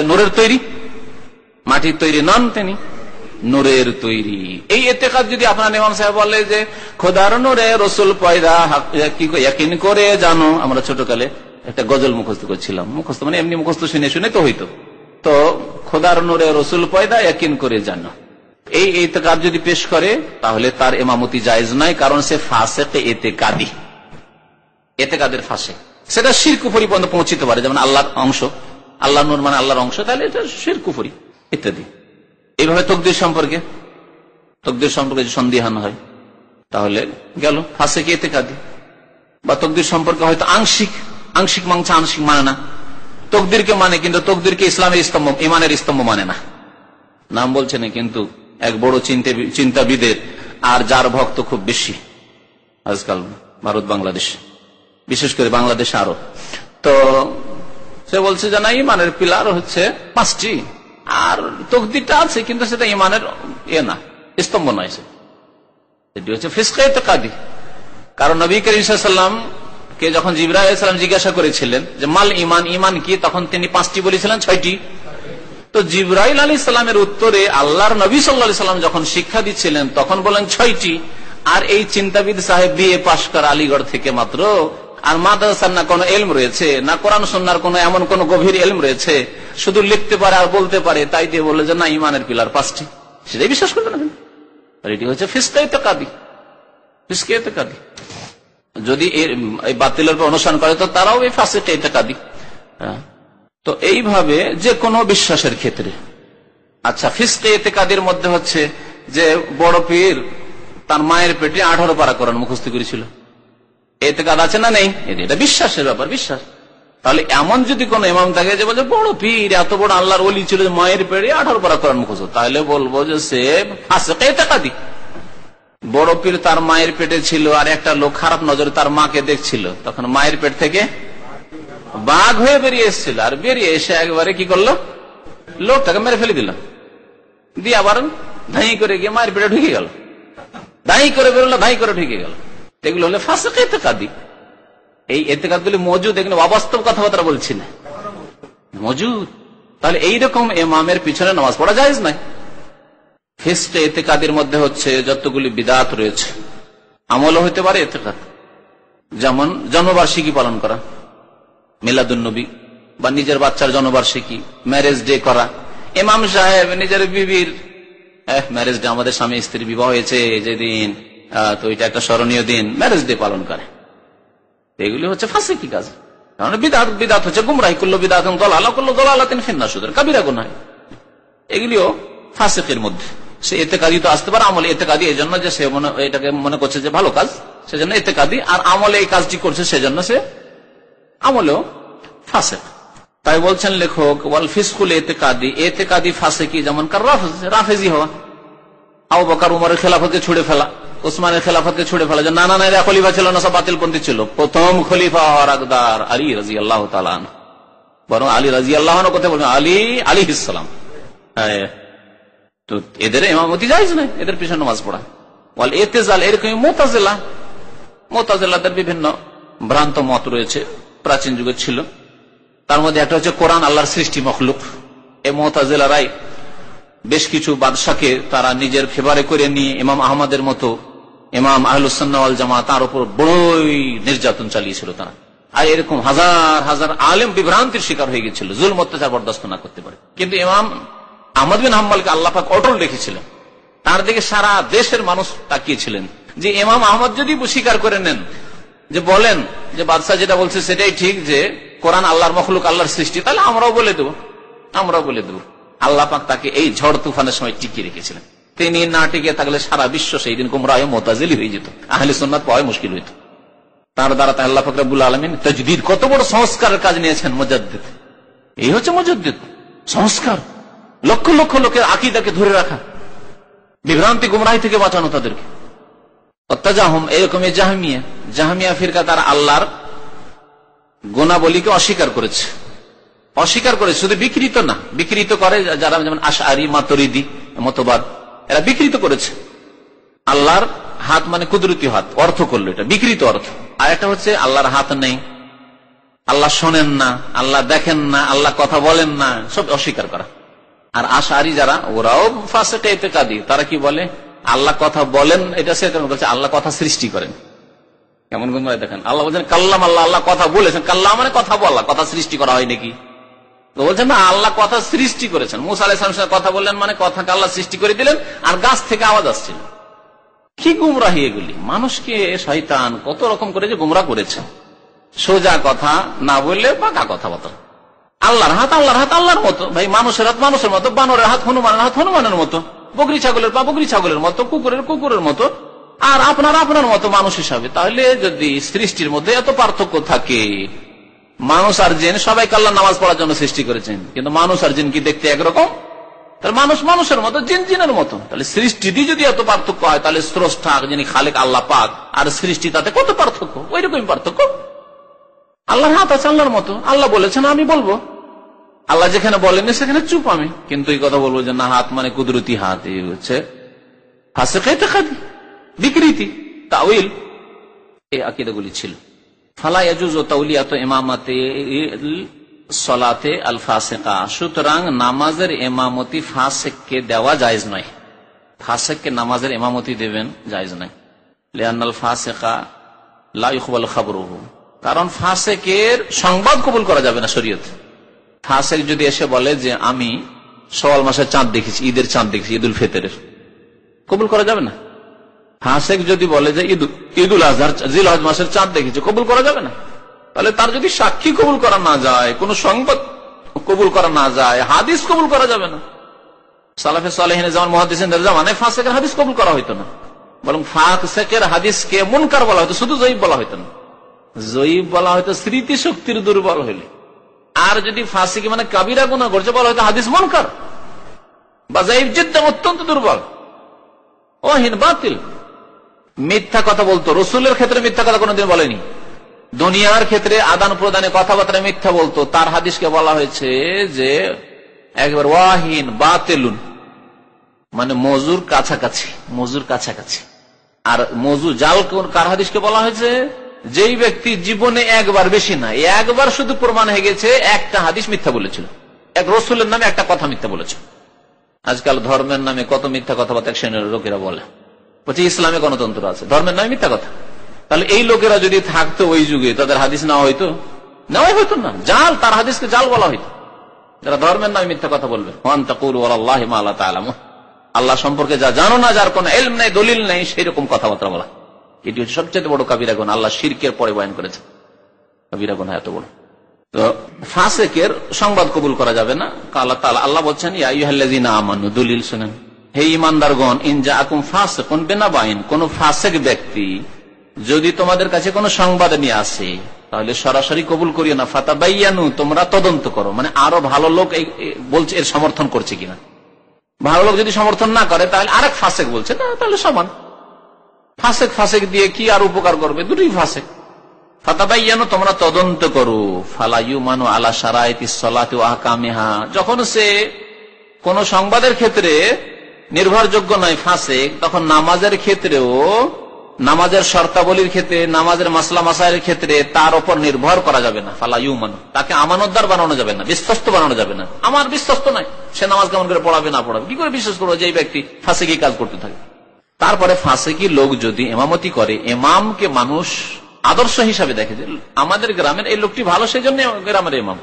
নূরের তৈরি, মাটির তৈরি নন, তিনি নূরের তৈরি। এই এতেকাদ যদি আপনার ইমাম সাহেব বলে যে খোদার নূরে রাসূল পয়দা কি ইয়াকিন করে জানো, আমরা ছোটকালে একটা গজল মুখস্থ করছিলাম, মুখস্থ মানে এমনি মুখস্থ শুনে শুনে তো হইতো, তো খোদার নূরে রাসূল পয়দা ইয়াকিন করে জানো, এই এতেকাদ যদি পেশ করে তাহলে তার ইমামতি জায়েজ নয়, কারণ সে ফাসিক এতেকাদি, এতেকাদের ফাসিক। সেটা শিরক কুফরি পর্যন্ত পৌঁছিতে পারে, যেমন আল্লাহর অংশ, আল্লাহর নূর মানে আল্লাহর অংশ, তাহলে এটা শিরক কুফরি ইত্যাদি। এইভাবে তকদির সম্পর্কে যদি সন্দিহান হয় তাহলে গেল ফাসিক এতেকাদি। বা তকদির সম্পর্কে হয়তো আংশিক মানছে, আংশিক মানে না, তকদিরকে মানে কিন্তু তকদিরকে ইসলামের স্তম্ভ, ইমানের স্তম্ভ মানে না। নাম বলছে না, কিন্তু এক বড় চিন্তাবিদের আর যার ভক্ত খুব বেশি আজকাল ভারত বাংলাদেশ, বিশেষ করে বাংলাদেশে আরো, তো সে বলছে যে না, ইমানের পিলার হচ্ছে 5টি, আর তকদিরটা আছে কিন্তু সেটা ইমানের না, স্তম্ভ নয়, সেটি হচ্ছে ফিসকে এতেকাদি। কারণ নবী করিম সাল্লাল্লাহু আলাইহি ওয়াসাল্লাম কে যখন জিবরাইল আলাইহিস সালাম জিজ্ঞাসা করেছিলেন যে মাল ইমান, ইমান কি, তখন তিনি 5টি বলেছিলেন 6টি। তো জিবরাইল আলাইহিস সালামের উত্তরে আল্লাহর নবী সাল্লাল্লাহু আলাইহি ওয়াসাল্লাম যখন শিক্ষা দিচ্ছিলেন তখন বলেন 6টি। আর এই চিন্তাবিদ সাহেব বিএ পাশ করা আলিগড় থেকে মাত্র, আর মাদ্রাসার না কোনো এলম রয়েছে, না কোরআন সুন্নাহর কোনো এমন কোন গভীর এলম রয়েছে, শুধু লিখতে পারে আর বলতে পারে, তাই দিয়ে বলে যে না ইমানের পিলার 5টি, সেটাই বিশ্বাস করবে না। আর এটি হচ্ছে ফিসকে এতেকাদি, ফিসকে এতেকাদি। যদি এই বাতিলের অনুসরণ করে তো তারাও এই ফাসিক এতেকাদি। তো এইভাবে যে কোনো বিশ্বাসের ক্ষেত্রে, আচ্ছা ফিসকে এতেকাদির মধ্যে হচ্ছে যে বড় পীর তার মায়ের পেটে 18 পারা কোরআন মুখস্থ করেছিল, এতেকাদ আছে না নেই? এটা বিশ্বাসের ব্যাপার, বিশ্বাস। তাহলে এমন যদি কোন ইমাম থাকে যে বলছে বড় পীর এত বড় আল্লাহর ওলি ছিল, মায়ের পেটে 18 পারা কোরআন মুখস্থ, তাহলে বলবো যে সে ফাসিক এতেকাদি। বড় পীর তার মায়ের পেটে ছিল, আর একটা লোক খারাপ নজরে তার মাকে দেখছিল, তখন মায়ের পেট থেকে বাঘ হয়ে বেরিয়ে এসেছিল, আর বেরিয়ে এসে একবারে কি করলো, লোকটাকে মেরে ফেলে দিল, দিয়ে আবার ধাই করে গিয়ে মায়ের পেটে ঢুকে গেল, ধাই করে বেরোলো, ধাই করে ঢুকে গেল। এগুলো হলে ফাসিক এতেকাদি। এই এতেকাদগুলি মজুদ, এগুলো অবাস্তব কথাবার্তা বলছি না, মজুদ। তাহলে এইরকম ইমামের পিছনে নামাজ পড়া জায়েজ নাই। ফিসকে এতেকাদের মধ্যে হচ্ছে যতগুলি বিদআত রয়েছে, আমলও হতে পারে এতেকাদ, যেমন জন্মবার্ষিকী পালন করা, মিলাদুন নবী, বা নিজের বাচ্চার জন্মবার্ষিকী, ম্যারেজ ডে করা। ইমাম সাহেব নিজের বিবির ম্যারেজ ডে, আমাদের স্বামী স্ত্রী বিবাহ হয়েছে যেদিন, তো এটা একটা স্মরণীয় দিন, ম্যারেজ ডে পালন করে। এগুলি হচ্ছে ফাসিকি কাজ, কারণ বিদআত, বিদআত হচ্ছে গুমরাহি, কুল্লু বিদআতিন দালালা, কুল্লু দালালাতিন ফিন্নার, সুতরাং কাবিরা গুনাহ। এগুলিও ফাসিকের মধ্যে। সে এতেকাদি তো আসতে পারে, আমলে এতেকাদি এই জন্য যে সে এটাকে মনে করছে যে ভালো কাজ, সেজন্য এতেকাদি, আর আমলে এই কাজটি করছে সেজন্য সে আমলেও ফাসিক। তাই বলছেন লেখক ওয়াল ফিসকুল এতেকাদি, এতেকাদি ফাসিকি যেমন কার রাফেজি হওয়া, আবু বকর উমরের খেলাফতকে ছুড়ে ফেলা, উসমানের খেলাফতকে ছুড়ে ফেলা, যে না না এরা খলিফা ছিল না, সব বাতিলপন্থী ছিল। প্রথম খলিফা হওয়ার হকদার আলী রাদিয়াল্লাহু তাআলা আনহু, বরং আলী রাদিয়াল্লাহু আনহু কথা বলবেন আলী আলাইহিস সালাম। তো এদের ইমামতি জায়েজ নয়, এদের পিছনে নামাজ পড়া। ওয়াল ইতিজাল, এরকম মুতাজিলাদের বিভিন্ন ভ্রান্ত মত রয়েছে, প্রাচীন যুগে ছিল। তার মধ্যে একটা হচ্ছে কোরআন আল্লাহর সৃষ্টি, মখলুক। এই মুতাজিলারাই বেশ কিছু বাদশাকে তারা নিজের ফেভারে করে নিয়ে ইমাম আহমদের মতো, ইমাম আহলুস সুন্নাহ ওয়াল জামাত, তার উপর বড়ই নির্যাতন চালিয়েছিল তারা। আর এরকম হাজার হাজার আলেম বিভ্রান্তির শিকার হয়ে গেছিল, জুলম অত্যাচার বরদাস্ত না করতে পারে। কিন্তু ইমাম আহমদ বিন হাম্বলকে আল্লাহ পাক অটল রেখেছিলেন, তার দিকে সারা দেশের মানুষ তাকিয়েছিলেন, যে ইমাম আহমদ যদি স্বীকার করে নেন, যে বলেন যে বাদশাহ যেটা বলছে সেটাই ঠিক, যে কোরআন আল্লাহর মখলুক, আল্লাহর সৃষ্টি, তাহলে আমরাও বলে দেবো। আল্লাহ পাক তাকে এই ঝড় তুফানের সময় টিকিয়ে রেখেছিলেন। তিনি না টিকে থাকলে সারা বিশ্ব সেই দিন গুমরাহ মুতাজিলি হয়ে যেত, আহলে সুন্নাত পাওয়া মুশকিল হইত। তার দ্বারা আল্লাহ পাক রব্বুল আলামিন তাজদীদ, কত বড় সংস্কারের কাজ নিয়েছেন মুজাদ্দিদ। এই হচ্ছে মুজাদ্দিদ, সংস্কার, লক্ষ লক্ষ লোকের আকীদাকে ধরে রাখা, বিভ্রান্তি গুমরাহি থেকে বাঁচানো তাদেরকে। অত্যাজাহম, এরকমই জাহমিয়া ফিরকা, তার আল্লাহর গুণাবলীকে অস্বীকার করেছে, শুধু বিকৃত না, বিকৃত করে যারা, যেমন আশআরী, মাতুরিদি মতবাদ, এরা বিকৃত করেছে। আল্লাহর হাত মানে কুদরতি হাত অর্থ করলো, এটা বিকৃত অর্থ। আর একটা হচ্ছে আল্লাহর হাত নেই, আল্লাহ শোনেন না, আল্লাহ দেখেন না, আল্লাহ কথা বলেন না, সব অস্বীকার করা। আর আশারি যারা, ওরাও ফাসিক ইতিকাদি, তারা কি বলে আল্লাহ কথা বলেন, এটা সে বলছে আল্লাহ কথা সৃষ্টি করেন। কেমন গুমরাহ দেখেন, আল্লাহ বলছেন কাল্লাম আল্লাহ, আল্লাহ কথা বলেছেন, কাল্লাম মানে কথা বলা, কথা সৃষ্টি করা হয় নাকি? তো বলছেন না, আল্লাহ কথা সৃষ্টি করেছেন। মুসা আলাইহিস সালামের সাথে কথা বললেন মানে কথাকে আল্লাহ সৃষ্টি করে দিলেন, আর গাছ থেকে আওয়াজ আসছিল। কি গুমরাহি এগুলি! মানুষকে শয়তান কত রকম করে যে গুমরাহ করেছে। সোজা কথা না বললে পাকা কথা বলতো, আল্লাহর হাত আল্লাহর হাত আল্লাহর মতো, ভাই মানুষের হাত মানুষের মতো, বানরের হাত হনুমানের হাত হনুমানের মতো, বকরি ছাগলের পা বকরি ছাগলের মতো, কুকুরের কুকুরের মতো, আর আপনার আপনার মতো মানুষ হিসাবে। তাহলে যদি সৃষ্টির মধ্যে এত পার্থক্য থাকে, মানুষ আর জিন সবাইকে আল্লাহ নামাজ পড়ার জন্য সৃষ্টি করেছেন, কিন্তু মানুষ আর জিন কি দেখতে একরকম? তাহলে মানুষ মানুষের মতো, জিন জিনের মতো। তাহলে সৃষ্টিতে যদি এত পার্থক্য হয়, তাহলে স্রষ্টা যিনি খালেক আল্লাহ পাক আর সৃষ্টি, তাতে কত পার্থক্য? ওই রকমই পার্থক্য। আল্লাহর হাত আছে আল্লাহর মতো, আল্লাহ বলেছেন আমি বলবো, আল্লাহ যেখানে বলেনি সেখানে চুপ আমি। কিন্তু এই কথা বলবো যে না, হাত মানে কুদরতি হাত, এই হচ্ছে ফাসিক ইতিকাদি, বিকৃতি, তাউইল, এই আকীদাগুলি ছিল। ফালা ইয়াজুজু তাওলিয়াত ইমামাতে সলাতে আল ফাসিকা, সুতরাং নামাজের ইমামতি ফাসিককে দেওয়া জায়েজ নয়। ফাসিককে নামাজের ইমামতি দেবেন জায়েজ নয়। লিআন্নাল ফাসিকা লা ইকবালু খাবরুহু, কারণ ফাসিকের সংবাদ কবুল করা যাবে না শরীয়তে। ফাসিক যদি এসে বলে যে আমি শাওয়াল মাসের চাঁদ দেখেছি, ঈদের চাঁদ দেখেছি, ঈদুল ফিতরের, কবুল করা যাবে না। ফাসিক যদি বলে যে ঈদুল আজহার জিলহজ মাসের চাঁদ দেখেছি, কবুল করা যাবে না। তাহলে তার যদি সাক্ষী কবুল করা না যায়, কোন সংবাদ কবুল করা না যায়, হাদিস কবুল করা যাবে না। সালাফে সালেহিন যেমন মুহাদ্দিসিনদের জামানায় ফাসিকের হাদিস কবুল করা হইতো না, বরং ফাসিকের হাদিসকে মুনকার বলা হতো, শুধু জয়ীফ বলা হইতো না। জয়ীফ বলা হয়তো স্মৃতি শক্তির দুর্বল হইলে, আর যদি ফাসিক মানে কাবিরা গুনাহ করছে বলা হয়তো হাদিস মুনকার বা জয়ীফ জিদ্দান, অত্যন্ত দুর্বল, ওহীন, বাতিল, মিথ্যা কথা বলতো। রসুলের ক্ষেত্রে মিথ্যা কথা কোনোদিন বলেনি, দুনিয়ার ক্ষেত্রে আদান প্রদানে কথাবার্তা মিথ্যা বলতো, তার হাদিসকে বলা হয়েছে যে একবার ওয়াহিন বাতিলুন, মানে মজুর কাছাকাছি, মজুর কাছাকাছি। আর মজুর জাল কার হাদিসকে বলা হয়েছে? যেই ব্যক্তি জীবনে একবার, বেশি না, একবার শুধু প্রমাণ হয়ে গেছে একটা হাদিস মিথ্যা বলেছিল, এক রসুলের নামে একটা কথা মিথ্যা বলেছিল। আজকাল ধর্মের নামে কত মিথ্যা কথাবার্তা এক শ্রেণীর লোকেরা বলে, বলছে ইসলামে গণতন্ত্র আছে, ধর্মের নামে মিথ্যা কথা। তাহলে এই লোকেরা যদি থাকতো ওই যুগে, তাদের হাদিস নেওয়া হইতো? নেওয়াই হইতো না, জাল, তার হাদিসকে জাল বলা হইতো। যারা ধর্মের নামে মিথ্যা কথা বলবে, আল্লাহ সম্পর্কে যা জানো না, যার কোন ইলম নেই, দলিল নেই, সেই রকম কথাবার্তা বলা, এটি হচ্ছে সবচেয়ে বড় কাবিরা গুনাহ। আল্লাহ শিরকের পরে বয়ান করেছে কাবিরা গুনাহ এত বড়। তো ফাসিকের সংবাদ কবুল করা যাবে না। আল্লাহ তাআলা আল্লাহ বলছেন ইয়া আইয়ুহাল্লাযীনা আমানু, দলিল শুনেন, হে ঈমানদারগণ, ইন জাআকুম ফাসিকুন বিনাবাইন, কোন ফাসিক ব্যক্তি যদি তোমাদের কাছে কোন সংবাদ নিয়ে আসে, তাহলে সরাসরি কবুল করিও না। ফাতাবাইয়ানু, তোমরা তদন্ত করো, মানে আরো ভালো লোক বলছে এর সমর্থন করছে কিনা। ভালো লোক যদি সমর্থন না করে, তাহলে আরেক ফাসিক বলছে, না তাহলে সমান। ফাসিক ফাসিক দিয়ে কি আর উপকার করবে? দুটোই ফাসিক। ফাতাবাইয়ানু, তোমরা তদন্ত করো। ফালা ইউমানু আলা শারাইতিস সালাতি ওয়া আহকামিহা, যখন সে কোন সংবাদের ক্ষেত্রে নির্ভরযোগ্য নয় ফাসিক, তখন নামাজের ক্ষেত্রেও, নামাজের শর্তাবলীর ক্ষেত্রে, নামাজের মাসলা মাসাইলের ক্ষেত্রে তার উপর নির্ভর করা যাবে না। ফালা ইউমানু, তাকে আমানতদার বানানো যাবে না, বিশ্বস্ত বানানো যাবে না। আমার বিশ্বস্ত নাই, সে নামাজ কেমন করে পড়াবে না পড়াবে, কি করে বিশ্বাস করবো যে এই ব্যক্তি ফাসিকি কাজ করতে থাকে? তারপরে ফাসিকি লোক যদি ইমামতি করে, ইমামকে মানুষ আদর্শ হিসাবে দেখে যে আমাদের গ্রামের এই লোকটি ভালো, সেই জন্য গ্রামের ইমাম।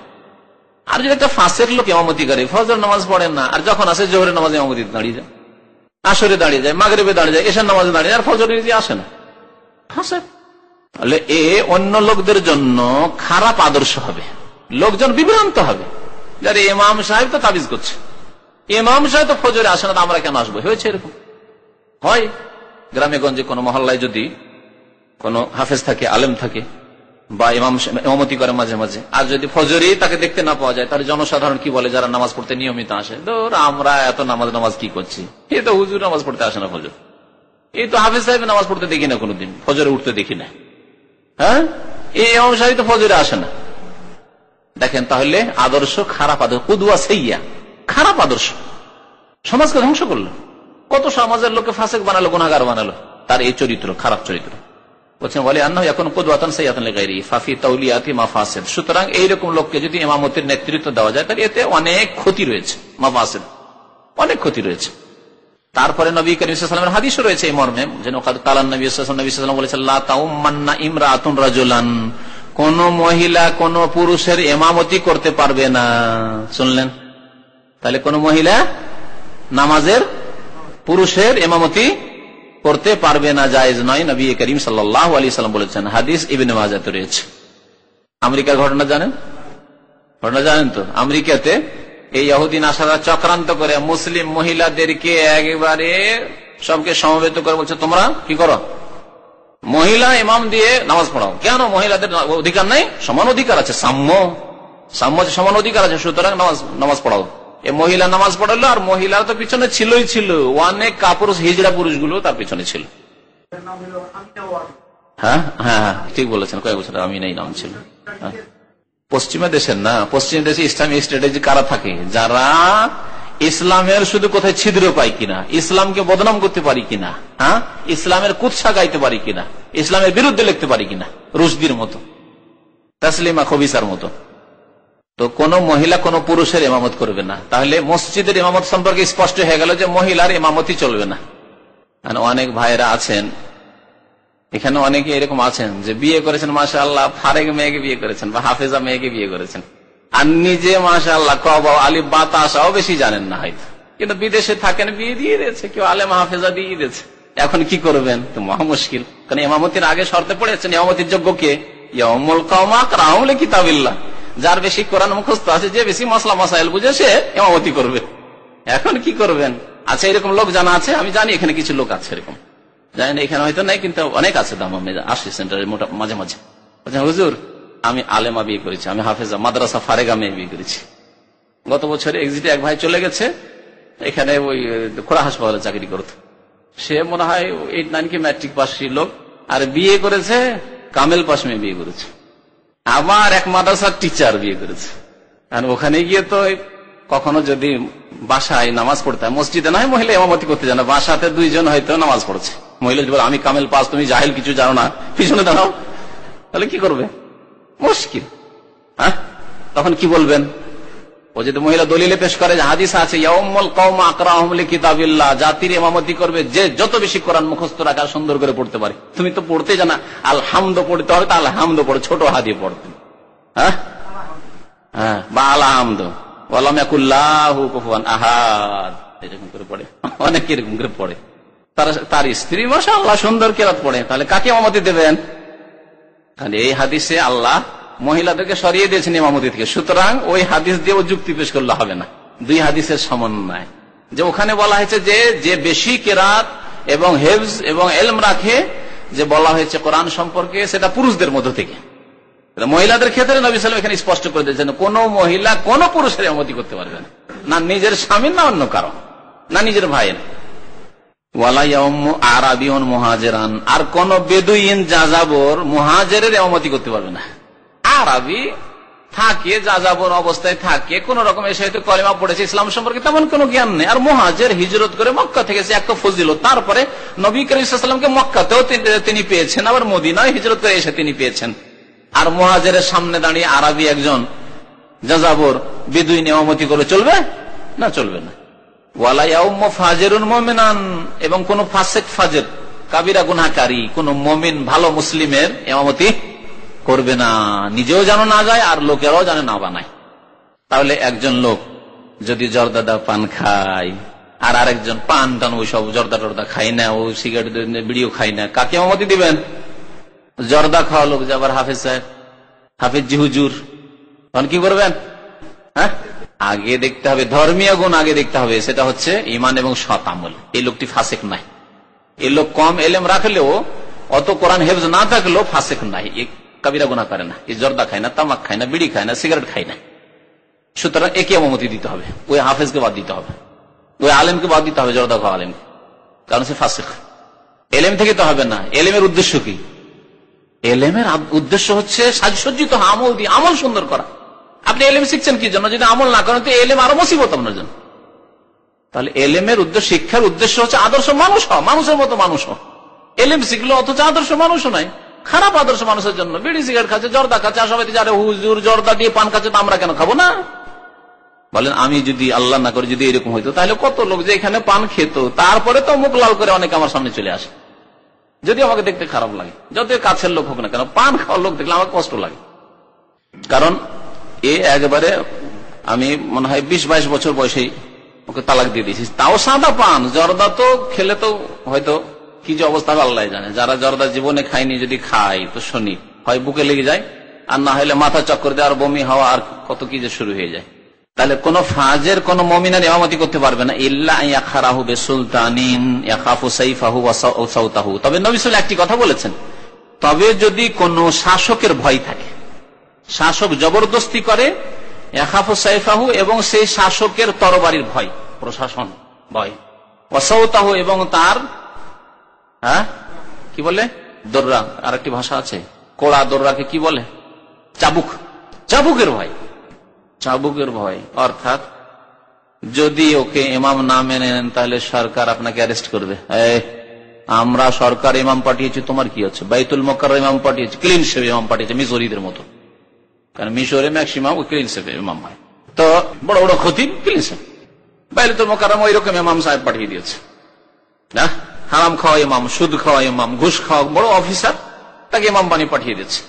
আর যদি একটা ফাসিক লোক ইমামতি করে, ফজর নামাজ পড়েন না, আর যখন আসে জোহরের নামাজ ইমামতি দাঁড়িয়ে যায়, আসরে দাঁড়িয়ে যায়, মাগরিবে দাঁড়িয়ে যায়, এশার নামাজে দাঁড়িয়ে যায়, আর ফজরে আসে না, ফাসিক। তাহলে এ অন্য লোকদের জন্য খারাপ আদর্শ হবে, লোকজন বিভ্রান্ত হবে, যার ইমাম সাহেব তো তাবিজ করছে, ইমাম সাহেব তো ফজরে আসে না, আমরা কেন আসবো? হয়েছে এরকম হয় গ্রামে গঞ্জে, কোন মহল্লায় যদি কোন হাফেজ থাকে, আলেম থাকে, বা ইমামতি করে মাঝে মাঝে, আর যদি ফজরে তাকে দেখতে না পাওয়া যায়, তাহলে জনসাধারণ কি বলে? যারা নামাজ পড়তে নিয়মিত আসে, ধর আমরা এত নামাজ কি করছি, এই তো হুজুর নামাজ পড়তে আসে না ফজর, এই তো হাফেজ সাহেব নামাজ পড়তে দেখি না কোনোদিন, ফজরে উঠতে দেখি না, হ্যাঁ, এই ইমাম সাহেব তো ফজরে আসে না। দেখেন তাহলে আদর্শ খারাপ, আদর্শ কুদওয়া সাইয়্যা, খারাপ আদর্শ সমাজকে ধ্বংস করলো। কত সমাজের লোককে ফাসিক বানালো, গুনাহগার বানালো, তার এই চরিত্র, খারাপ চরিত্র। বলছেন বলে আন্না এখন কুদওয়াতান সাইয়্যাতান লিগাইরি ফাফি তাওলিয়াতি মাফাসিদ। সুতরাং এইরকম লোককে যদি ইমামতির নেতৃত্ব দেওয়া যায় তাহলে এতে অনেক ক্ষতি রয়েছে, মাফাসিদ, অনেক ক্ষতি রয়েছে। তারপরে নবী করিম সাল্লাল্লাহু আলাইহি ওয়াসাল্লামের হাদিসও রয়েছে এই মর্মে, যেন কালান নবী সাল্লাল্লাহু আলাইহি ওয়াসাল্লাম বলেছেন লা তাউম্মান্না ইমরাতুন রাজুলান, কোন মহিলা কোন পুরুষের ইমামতি করতে পারবে না। শুনলেন? তাহলে কোন মহিলা নামাজের পুরুষের ইমামতি করতে পারবে না, জায়েজ নয়, নবী করিম সাল্লাল্লাহু আলাইহি ওয়াসাল্লাম বলেছেন। হাদিস ইবনে মাজাহ রয়েছে। আমেরিকার ঘটনা জানেন? ঘটনা জানেন তো? আমেরিকাতে এই ইহুদি নাসারা চক্রান্ত করে মুসলিম মহিলাদেরকে একেবারে সবকে সমবেত করে বলছে তোমরা কি করো, মহিলা ইমাম দিয়ে নামাজ পড়াও। কেন? মহিলাদের অধিকার নাই? সমান অধিকার আছে, সাম্য সমান অধিকার আছে, সুতরাং নামাজ পড়াও। এ মহিলা নামাজ পড়ালো, আর মহিলা তো পিছনে ছিলই ছিল, অনেক কাপুরুষ হিজড়া পুরুষগুলো তার পিছনে ছিল। হ্যাঁ হ্যাঁ হ্যাঁ ঠিক বলেছেন, কয়েক বছর আমি নাই নাম ছিল। পশ্চিমা দেশের না, পশ্চিম দেশে ইসলামী স্ট্র্যাটেজি কারা থাকে, যারা ইসলামের শুধু কোথায় ছিদ্র পাই কিনা, ইসলামকে বদনাম করতে পারি কিনা, হ্যাঁ ইসলামের কুৎসা গাইতে পারি কিনা, ইসলামের বিরুদ্ধে লিখতে পারি কিনা, রুশদির মতো, তাসলিমা খবিসার মতো। তো কোন মহিলা কোন পুরুষের ইমামত করবে না। তাহলে মসজিদের ইমামত সম্পর্কে স্পষ্ট হয়ে গেল যে মহিলার ইমামতি চলবে না। অনেক ভাইরা আছেন এখানে, অনেকে এরকম আছেন যে বিয়ে করেছেন মাশাআল্লাহ, ফারেক মেয়েকে বিয়ে করেছেন বা হাফেজা মেয়েকে বিয়ে করেছেন, আর নিজে মাশাআল্লাহ কবা আলিফ বা তাসাও বেশি জানেন না হয়তো, কিন্তু বিদেশে থাকেন, বিয়ে দিয়ে দিয়েছে, কেউ আলেম হাফেজা দিয়ে দিয়েছে। এখন কি করবেন? তো মহা মুশকিল। কারণ ইমামতির আগে শর্তে পড়েছেন ইমামতির যোগ্য কে? ইয়াউমুল কওমা আকরাহুম লিকিতাবিল্লাহ, যার বেশি কোরআন মুখস্থ আছে, যে বেশি মাসলা মাসাইল বুঝে সে ইমামতি করবে। এখন কি করবেন? আচ্ছা এরকম লোক জানা আছে, আমি জানি এখানে কিছু লোক আছে এরকম, জানি না এখানে হয়তো নাই, কিন্তু অনেক আছে দামামে আসি সেন্টারে মাঝে মাঝে। হুজুর আমি আলেমা বিয়ে করেছি, আমি হাফেজা মাদ্রাসা ফারেগা মেয়ে বিয়ে করেছি। গত বছর এক্সিটে এক ভাই চলে গেছে, এখানে ওই খোড়া হাসপাতালে চাকরি করত। সে মনে হয় 8-9 কি ম্যাট্রিক পাস লোক, আর বিয়ে করেছে কামেল পাস মেয়ে বিয়ে করেছে। আবার এক মাদ্রাসার টিচার বিয়ে করেছে। আর ওখানে গিয়ে তো কখনো যদি বাসায় নামাজ পড়তে হয়, মসজিদে নয় মহিলা ইমামতি করতে জানো, বাসাতে 2 জন হয়তো নামাজ পড়ছে, মহিলা বলে আমি কামেল পাস, তুমি জাহেল, কিছু জানো না, পিছনে দাঁড়াও, তাহলে কি করবে? মুশকিল। হ্যাঁ তখন কি বলবেন? ও যদি মহিলা দলিলে পেশ করে যে হাদিস আছে ইয়াউমুল কওমা আকরাহুম লিকিতাবিল্লাহ, জাতির ইমামতি করবে যে যত বেশি কোরআন মুখস্থ রাখা সুন্দর করে পড়তে পারে। তুমি তো পড়তে জানা, আলহামদু পড়তে হবে, তা আলহামদু পড়ে, ছোট হাদিয়ে পড়তে, হ্যাঁ হ্যাঁ বা আলহামদু ওয়ালাম ইয়াকুল্লাহু কুফুয়ান আহাদ, এরকম করে পড়ে, অনেক এরকম করে পড়ে। তার স্ত্রী মাশাআল্লাহ সুন্দর কিরাত পড়ে, তাহলে কাকে ইমামতি দেবেন? তাহলে এই হাদিসে আল্লাহ মহিলাদেরকে সরিয়ে দিয়েছেন ইমামতি থেকে, সুতরাং ওই হাদিস দিয়ে ও যুক্তি পেশ করলে হবে না। 2 হাদিসের সমন্বয়, যে ওখানে বলা হয়েছে যে বেশি কেরাত এবং হেফজ এবং এলম রাখে, যে বলা হয়েছে কোরআন সম্পর্কে, সেটা পুরুষদের মধ্য থেকে। মহিলাদের ক্ষেত্রে নবী সাল্লাল্লাহু আলাইহি ওয়াসাল্লাম এখানে স্পষ্ট করে দিয়েছেন কোন মহিলা কোন পুরুষের ইমামতি করতে পারবে না, না নিজের স্বামীর, না অন্য কারো, না নিজের ভাইয়ের। ওয়ালা ইয়াউম্মু আরাবিয়ুন মুহাজিরান, আর কোন বেদুইন যাযাবর মুহাজিরের ইমামতি করতে পারবে না। আরবি থাকে, যাযাবর অবস্থায় থাকে, কোন রকম এসে হয়তো কলেমা পড়েছে, ইসলাম সম্পর্কে তেমন কোনো জ্ঞান নেই, আর মুহাজির হিজরত করে মক্কা থেকে, সে একটা ফজিলত। তারপরে নবী করিম সাল্লাল্লাহু আলাইহি ওয়াসাল্লামকে মক্কাতেও তিনি পেয়েছেন, আবার মদিনায় হিজরত করে এসে তিনি পেয়েছেন। আর মুহাজিরের সামনে দাঁড়িয়ে আরবি একজন যাযাবর বেদুইন ইমামতি করে চলবে না? চলবে না। ওয়ালা ইয়াউম্মু ফাজিরুন মুমিনান, এবং কোন ফাসিক ফাজির কাবিরা গুনাহকারী কোন মুমিন ভালো মুসলিমের ইমামতি করবে না, নিজেও যেন না যায় আর লোকেরাও যেন না বানায়। তাহলে একজন লোক যদি জর্দাদা পান খায়, আর আরেকজন পান টান ওই সব জর্দা টর্দা খায় না, ও সিগারেট বিড়িও খায় না, কাকে ইমামতি দিবেন? জর্দা খাওয়া লোক যে আবার হাফেজ সাহেব, হাফেজ জি হুজুর, তখন কি করবেন? হ্যাঁ আগে দেখতে হবে ধর্মীয় গুণ, আগে দেখতে হবে সেটা হচ্ছে ঈমান এবং সৎ আমল। এই লোকটি ফাসিক নাই, এই লোক কম এলেম রাখলেও, অত কোরআন হেফজ না থাকলেও ফাসিক নাই, কাবিরা গুনাহ করে না, এই জর্দা খায় না, তামাক খায় না, বিড়ি খায় না, সিগারেট খায় না। সুতরাং একে ইমামতি দিতে হবে, ওই হাফেজকে বাদ দিতে হবে, ওই আলেমকে বাদ দিতে হবে, জর্দা খাওয়া আলেমকে, কারণ সে ফাসিক। এলেম থেকে তো হবে না। এলেমের উদ্দেশ্য কি? এলেমের উদ্দেশ্য হচ্ছে সাজসজ্জিত আমল দিয়ে আমল সুন্দর করা। আপনি এলেম শিখছেন কি জন্য? যদি আমল না করেন তো এলেম আরো মুসিবত আপনার জন্য। তাহলে এলেমের উদ্দেশ্য, শিক্ষার উদ্দেশ্য হচ্ছে আদর্শ মানুষ হওয়া, মানুষের মতো মানুষ হওয়া। এলেম শিখলো অথচ আদর্শ মানুষও নাই, খারাপ আদর্শ মানুষের জন্য। বিড়ি সিগারেট খাচ্ছে, জর্দা খাচ্ছে, আর সবাই যারা হুজুর জর্দা দিয়ে পান খাচ্ছে, তো আমরা কেন খাবো না? বলেন আমি যদি আল্লাহ না করে যদি এরকম হইতো, তাহলে কত লোক যে এখানে পান খেত, তারপরে তো মুখ লাল করে অনেকে আমার সামনে চলে আসে, যদি আমাকে দেখতে খারাপ লাগে, যত কাছের লোক হোক না কেন, পান খাওয়ার লোক দেখলে আমার কষ্ট লাগে। কারণ এ একেবারে আমি মনে হয় 20-22 বছর বয়সেই ওকে তালাক দিয়ে দিয়েছি, তাও সাদা পান। জর্দা তো খেলে তো হয়তো কি যে অবস্থা আল্লাহ জানে। যারা জর্দা জীবনে খায়নি যদি খায় তো শুনি, হয় বুকে লেগে যায়, আর না হলে মাথা চক্কর দেয়, আর বমি হওয়া, আর কত কি যে শুরু হয়ে যায়। তাহলে কোন ফাজের কোন মুমিনের ইমামতি করতে পারবে না, ইল্লা ইয়াখারাহু বিসুলতানিন ইয়াখাফু সাইফাহু ওয়া সাউতাহু। তবে নবী সাল্লাল্লাহু আলাইহি ওয়াসাল্লাম একটি কথা বলেছেন, তবে যদি কোন শাসকের ভয় থাকে, শাসক জবরদস্তি করে, ইয়াখাফু সাইফাহু, এবং সেই শাসকের তরবারির ভয়, প্রশাসন ভয়, ওয়া সাউতাহু, এবং তার কি বলে দোররা, আর একটি ভাষা আছে, কোড়া দোররাকে কি বলে, চাবুক, চাবুকের ভয়, চাবুকের ভয়। অর্থাৎ যদি ওকে ইমাম না মেনে নেন তাহলে সরকার আপনাকে অ্যারেস্ট করবে। আমরা সরকার ইমাম পাঠিয়েছি, তোমার কি হচ্ছে? বাইতুল মোকাররম ইমাম পাঠিয়েছি, ক্লিন শেভ ইমাম পাঠিয়েছে, মিশরীদের মতো। কারণ মিশরে ম্যাক্সিমাম ক্লিন শেভ ইমাম হয়, তো বড় বড় খতিব ক্লিন শেভ। বাইতুল মোকাররম ওই রকম ইমাম সাহেব পাঠিয়ে দিয়েছে না, হারাম খাওয়া ইমাম, সুদ খাওয়া ইমাম, ঘুষ খাওয়া বড় অফিসার, তাকে ইমাম বানিয়ে পাঠিয়ে দিচ্ছে।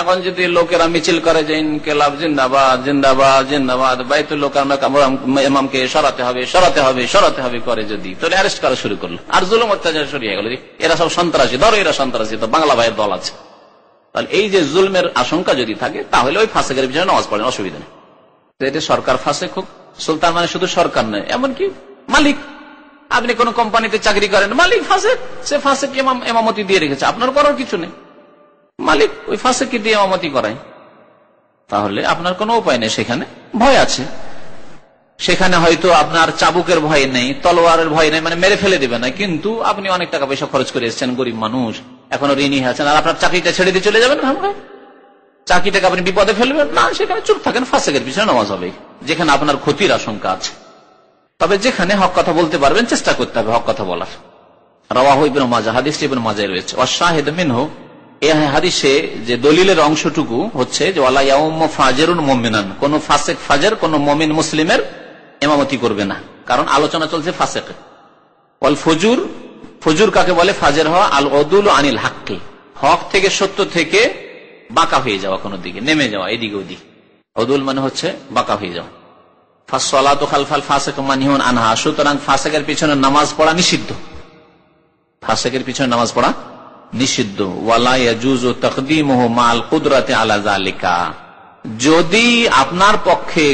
এখন যদি লোকেরা মিছিল করে যে ইনকিলাব জিন্দাবাদ জিন্দাবাদ জিন্দাবাদ, বাইতুল ইমামকে সরাতে হবে সরাতে হবে সরাতে হবে করে যদি, তাহলে অ্যারেস্ট করা শুরু করলো, আর জুলুম অত্যাচার শুরু হয়ে গেল। এরা সব সন্ত্রাসী, ধরো এরা সন্ত্রাসী, তো বাংলা ভাইয়ের দল আছে। তাহলে এই যে জুলমের আশঙ্কা যদি থাকে, তাহলে ওই ফাসেকের পিছনে নামাজ পড়েন, অসুবিধা নেই। এটা সরকার ফাসেক হোক, সুলতান মানে শুধু সরকার নয়, এমনকি মালিক। আপনি কোন কোম্পানিতে চাকরি করেন, মালিক ফাসেক, সে ফাসেক ইমামতি দিয়ে রেখেছে, আপনার করার কিছু নেই, মালিক ওই ফাসেককে দিয়ে ইমামতি করায়, তাহলে আপনার কোনো উপায় নেই। সেখানে ভয় আছে, সেখানে হয়তো আপনার চাবুকের ভয় নেই, তলোয়ারের ভয় নেই, মানে মেরে ফেলে দেবে না, কিন্তু আপনি অনেক টাকা পয়সা খরচ করে এসেছেন, গরিব মানুষ, এখনো ঋণী আছেন, আর আপনার চাকরিটা ছেড়ে দিয়ে চলে যাবেন, চাকরিটাকে আপনি বিপদে ফেলবেন না, সেখানে চুপ থাকেন, ফাসেকের পিছনে নামাজ হবে, যেখানে আপনার ক্ষতির আশঙ্কা আছে। তবে যেখানে হক কথা বলতে পারবেন, চেষ্টা করতে হবে হক কথা বলার। রাওয়াহু ইবনে মাজাহ, হাদিসটি ইবনে মাজাহে রয়েছে। ওয়াশাহিদ মিনহু, এই হাদিসে যে দলিলের অংশটুকু হচ্ছে যে ওয়ালা ইয়াউমু ফাজিরুন মুমিনান, কোন ফাসিক ফাজের কোন মুমিন মুসলিমের ইমামতি করবে না, কারণ আলোচনা চলছে ফাসিক। ওয়াল ফুজুর, ফুজুর কাকে বলে? ফাজের হওয়া, আল উদুলু আনিল হাক্কি, হক থেকে সত্য থেকে বাঁকা হয়ে যাওয়া, কোন দিকে নেমে যাওয়া, এদিকে ওদিকে। উদুল মানে হচ্ছে বাঁকা হয়ে যাওয়া। ফাসসালাতু খালফাল ফাসিক মানহিউন আনহা, সুতরাং ফাসিকের পিছনে নামাজ পড়া নিষিদ্ধ, ফাসিকের পিছনে নামাজ পড়া নিষিদ্ধ। ওয়ালা ইয়াজুজু তাকদীমুহু মাল কুদরাতি আলা যালিকা, যদি আপনার পক্ষে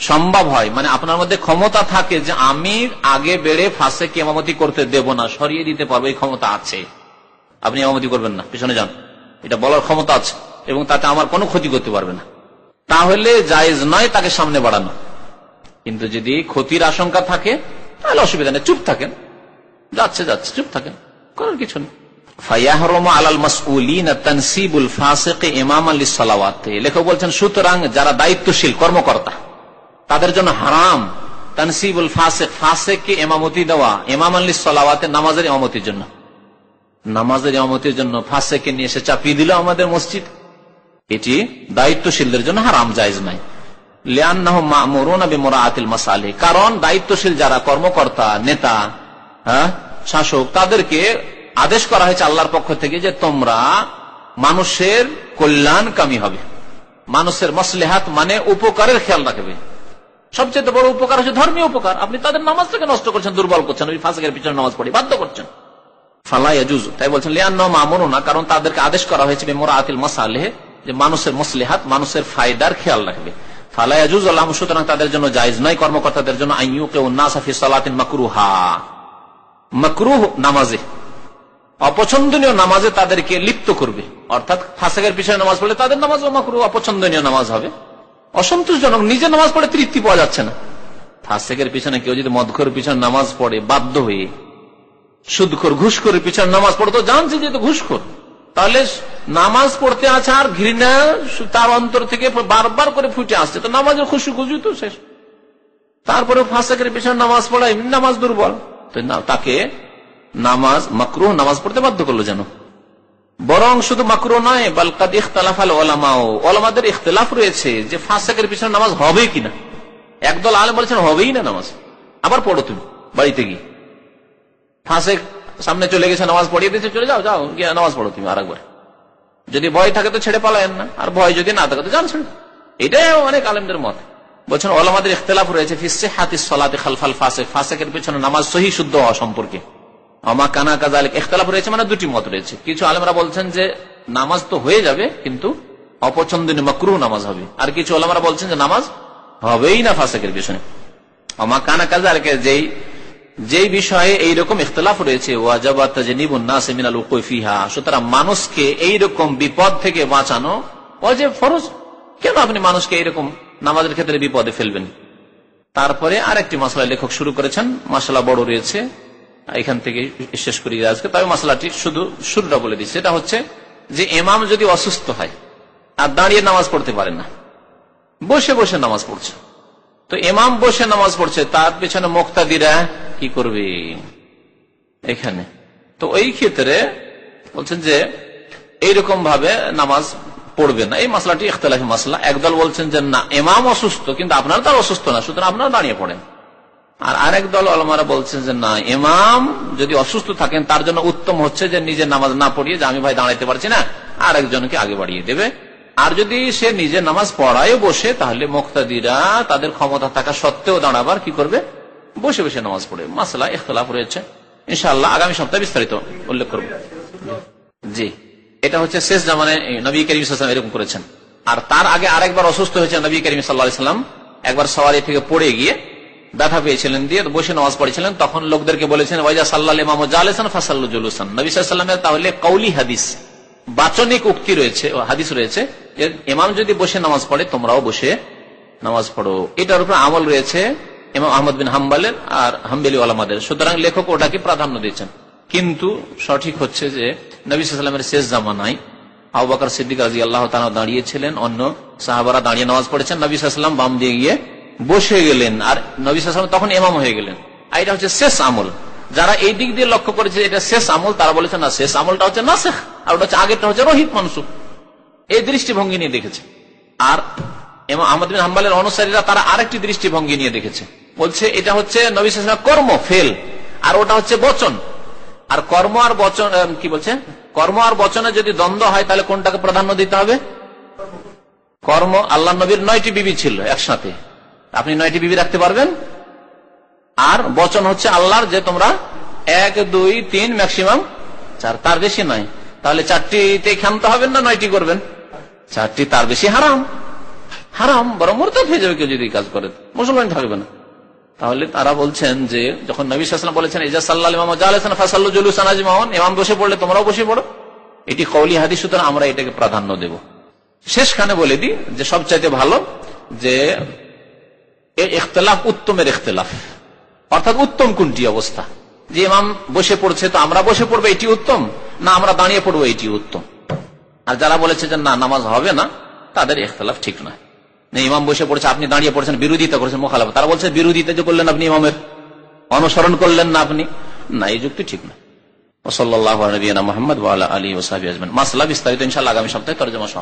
সম্ভব হয়, মানে আপনার মধ্যে ক্ষমতা থাকে যে আমি আগে বেড়ে ফাসেককে ইমামতি করতে দেব না, সরিয়ে দিতে পারবো, এই ক্ষমতা আছে, আপনি ইমামতি করবেন না, পিছনে যান, এটা বলার ক্ষমতা আছে, এবং তাতে আমার কোনো ক্ষতি করতে পারবে না, তাহলে জায়েজ নয় তাকে সামনে বাড়ানো। কিন্তু যদি ক্ষতির আশঙ্কা থাকে তাহলে অসুবিধা নেই, চুপ থাকেন, যাচ্ছে যাচ্ছে, চুপ থাকেন, করার কিছু নেই। ফায়াহরুমু আলাল মাসউলিনা তানসিবুল ফাসিকি ইমামান লিসসালাওয়াত, লেখক বলছেন সুতরাং যারা দায়িত্বশীল কর্মকর্তা তাদের জন্য হারাম তানসিবুল ফাসিক, ফাসিককে ইমামতি দেওয়া, ইমামান লিসসালাওয়াত, নামাজের ইমামতির জন্য, নামাজের ইমামতির জন্য ফাসিককে নিয়ে এসে চাপিয়ে দিল আমাদের মসজিদ, এটি দায়িত্বশীলদের জন্য হারাম, জায়েজ নাই। লিআন্নাহুম মা'মুরুনা বিমুরাআতিল মাসালিহ, কারণ দায়িত্বশীল যারা কর্মকর্তা, নেতা, শাসক, তাদেরকে আদেশ করা হয়েছে আল্লাহর পক্ষ থেকে যে তোমরা মানুষের কল্যাণকামী হবে, মানুষের মাসলিহাত মানে উপকারের খেয়াল রাখবে। সবচেয়ে বড় উপকার হচ্ছে ধর্মীয় উপকার, আপনি তাদের নামাজটাকে নষ্ট করছেন, দুর্বল করছেন, ওই ফাসিকের পিছনে নামাজ পড়ি বাধ্য করছেন। ফালা ইয়াজুজ, তাই বলছেন লিআন্নাহুম মা'মুরুনা, কারণ তাদেরকে আদেশ করা হয়েছে বিমুরাআতিল মাসালিহ, যে মানুষের মাসলিহাত, মানুষের ফায়দার খেয়াল রাখবে। ফালা ইয়াজুজ লাহুম, সুতরাং তাদের জন্য জায়েজ নয়, কর্মকর্তাদের জন্য, আইয়ুকিউন নাসা ফি সালাতিন মাকরুহা, মাকরুহ নামাজে, অপছন্দনীয় নামাজে তাদেরকে লিপ্ত করবে, অর্থাৎ ফাসিকের পিছনে নামাজ পড়লে তাদের নামাজও মাকরুহ, অপছন্দনীয় নামাজ হবে, অসন্তোষজনক, নিজে নামাজ পড়ে তৃপ্তি পাওয়া যাচ্ছে না। ফাসিকের পিছনে কেউ যদি মদখোর পিছনে নামাজ পড়ে বাধ্য হয়ে, সুদখোর ঘুষখোরের পিছনে নামাজ পড়ে, তো জানছে যে ঘুষখোর, তাহলে নামাজ পড়তে আছে আর ঘৃণা তার অন্তর থেকে বারবার করে ফুটে আসছে, তো নামাজের খুশি খুশি তো শেষ। তারপরে ফাসিকের পিছনে নামাজ পড়া, এমনি নামাজ দুর্বল, তো তাকে নামাজ মাকরুহ নামাজ পড়তে বাধ্য করলো যেন। বরং শুধু মাকরুহ নয়, বাল কাদ ইখতালাফাল উলামাও, উলামাদের ইখতিলাফ রয়েছে যে ফাসেকের পিছনে নামাজ হবে কিনা। একদল আলেম বলেছেন হবেই না নামাজ, আবার পড়ো তুমি বাড়িতে গিয়ে। ফাসেক সামনে চলে গেছে, নামাজ পড়িয়ে দিয়েছে, চলে যাও, যাও গিয়ে নামাজ পড়ো তুমি আরেকবার। যদি ভয় থাকে তো ছেড়ে পালায়েন না, আর ভয় যদি না থাকে তো জানছেন। এটাই অনেক আলেমদের মত। বলছেন উলামাদের ইখতিলাফ রয়েছে ফি সিহহাতিস সালাতি খালফাল ফাসিক, ফাসিকের পিছনে নামাজ সহি শুদ্ধ হওয়া সম্পর্কে। আমা কানা কাযালিক, ইখতিলাফ রয়েছে মানে দুটি মত রয়েছে। কিছু আলেমরা বলছেন যে নামাজ তো হয়ে যাবে কিন্তু অপছন্দনীয় মাকরুহ নামাজ হবে, আর কিছু আলেমরা বলছেন যে নামাজ হবেই না ফাসিকের পিছনে। আমা কানা কাযালিক, যেই বিষয়ে এইরকম ইখতিলাফ রয়েছে, ওয়াজাবা তাজনিবুন নাস মিনাল উকুফ ফিহা, সুতরাং মানুষকে এইরকম বিপদ থেকে বাঁচানো ওয়াজিব, ফরজ। কেন আপনি মানুষকে এইরকম নামাজের ক্ষেত্রে বিপদে ফেলবেন? তারপরে আরেকটি মাসলা লেখক শুরু করেছেন, মাসলা বড় রয়েছে, এখান থেকে শেষ করি আজকে। তবে মাসলাটি শুধু শুরুটা বলে দিচ্ছি, সেটা হচ্ছে যে ইমাম যদি অসুস্থ হয় আর দাঁড়িয়ে নামাজ পড়তে পারে না, বসে বসে নামাজ পড়ছে, তো ইমাম বসে নামাজ পড়ছে, তার পেছনে মুক্তাদিরা কি করবে এখানে? তো এই ক্ষেত্রে বলছেন যে এইরকম ভাবে নামাজ পড়বে না। এই মাসলাটি ইখতিলাফি মাসলা। একদল বলছেন যে না, ইমাম অসুস্থ কিন্তু আপনারা তার অসুস্থ না, সুতরাং আপনারা দাঁড়িয়ে পড়েন। আর আরেক দল ওলামারা বলছেন যে না, ইমাম যদি অসুস্থ থাকেন তার জন্য উত্তম হচ্ছে যে নিজের নামাজ না পড়িয়ে, যে আমি ভাই দাঁড়াইতে পারছি না, আর একজনকে আগে বাড়িয়ে দেবে। আর যদি সে নিজের নামাজ পড়ায় বসে, তাহলে মুক্তাদিরা তাদের ক্ষমতা থাকা সত্ত্বেও দাঁড়াবার কি করবে? বসে বসে নামাজ পড়ে। মাসলা ইখতিলাফ রয়েছে, ইনশাআল্লাহ আগামী সপ্তাহে বিস্তারিত উল্লেখ করব। জি, এটা হচ্ছে শেষ জামানে নবী করিম সাল্লাল্লাহু আলাইহি ওয়াসাল্লাম এরকম করেছেন। আর তার আগে আরেকবার অসুস্থ হয়েছে নবী করিম সাল্লাল্লাহু আলাইহি ওয়াসাল্লাম, একবার সওয়ারি থেকে পড়ে গিয়ে ব্যথা পেয়েছিলেন, দিয়ে বসে নামাজ পড়েছিলেন। তখন লোকদেরকে বলেছেন ওয়াইজা সাল্লাল ইমামু জালিসান ফাসাল্লু জুলুসান। নবী সাল্লাল্লাহু আলাইহি ওয়াসাল্লামের তাহলে কওলি হাদিস, বাচনিক উক্তি রয়েছে, হাদিস রয়েছে, ইমাম যদি বসে নামাজ পড়ে তোমরাও বসে নামাজ পড়ো। এটার উপর আমল রয়েছে ইমাম আহমদ বিন হাম্বলের আর হাম্বলি ওলামাদের। সুতরাং লেখক ওটাকে প্রাধান্য দিয়েছেন। কিন্তু সঠিক হচ্ছে যে নবী সাল্লাল্লাহু আলাইহি ওয়াসাল্লামের শেষ জামানায় আবু বকর সিদ্দিক রাদিয়াল্লাহু তাআলা দাঁড়িয়েছিলেন, অন্য সাহাবারা দাঁড়িয়ে নামাজ পড়েছেন, নবী সাল্লাল্লাহু আলাইহি ওয়াসাল্লাম বাম দিয়ে গিয়ে বসে গেলেন, আর নবী সাল্লাল্লাহু আলাইহি ওয়াসাল্লাম তখন ইমাম হয়ে গেলেন। আর এটা হচ্ছে শেষ আমল। যারা এই দিক দিয়ে লক্ষ্য করেছে এটা শেষ আমল, তারা বলেছে না, শেষ আমলটা হচ্ছে নাসিখ, আর ওটা হচ্ছে আগেরটা হচ্ছে রহিত মানসুখ। এই দৃষ্টিভঙ্গি নিয়ে দেখেছে। আর ইমাম আহমদ বিন হাম্বলের অনুসারীরা তারা আরেকটি দৃষ্টিভঙ্গি নিয়ে দেখেছে, বলছে এটা হচ্ছে নবী সাল্লাল্লাহু আলাইহি ওয়াসাল্লাম কর্ম ফেল, আর ওটা হচ্ছে বচন। আর কর্ম আর বচন কি বলছে, কর্ম আর বচনে যদি দ্বন্দ্ব হয় তাহলে কোনটাকে প্রাধান্য দিতে হবে? কর্ম। আল্লাহ নবীর 9টি বিবি ছিল একসাথে, আপনি 9টি বিবি রাখতে পারবেন? আর বচন হচ্ছে আল্লাহর যে তোমরা 1, 2, 3 ম্যাক্সিমাম 4, তার বেশি নয়। তাহলে 4টিতে ক্ষান্ত হবেন না 9টি করবেন? 4টি, তার বেশি হারাম। হারাম, বরং মুরতাদ হয়ে যাবে কেউ যদি কাজ করে, মুসলমান থাকবে না। তাহলে তারা বলছেন যে যখন নবী সাল্লাল্লাহু আলাইহি ওয়াসাল্লাম বলেছেন ইজা সাল্লাল ইমামু জালিসান ফাসাল্লু জুলুসান আজমাউন, ইমাম বসে পড়লে তোমরাও বসে পড়ো, এটি কওলি হাদিস, সুতরাং আমরা এটাকে প্রাধান্য দেব। শেষখানে বলে দিই যে সবচাইতে ভালো যে এই ইখতিলাফ উত্তমের ইখতিলাফ, অর্থাৎ উত্তম কোনটি অবস্থা, যে ইমাম বসে পড়ছে তো আমরা বসে পড়বো এটি উত্তম, না আমরা দাঁড়িয়ে পড়বো এটি উত্তম। আর যারা বলেছে যে না নামাজ হবে না, তাদের ইখতিলাফ ঠিক নয়। ইমাম বসে পড়ছে, আপনি দাঁড়িয়ে পড়ছেন, বিরোধিতা করছেন, মুখালাফা। তারা বলছে বিরোধিতা যে করলেন আপনি, ইমামের অনুসরণ করলেন না আপনি, না, এই যুক্তি ঠিক না। ওয়া সাল্লাল্লাহু আলা নবিয়িনা মুহাম্মদ ওয়া আলা আলিহি ওয়া সাহবিহি আজমাইন। মাসলা বিস্তারিত ইনশাআল্লাহ আগামী সপ্তাহে তরজমা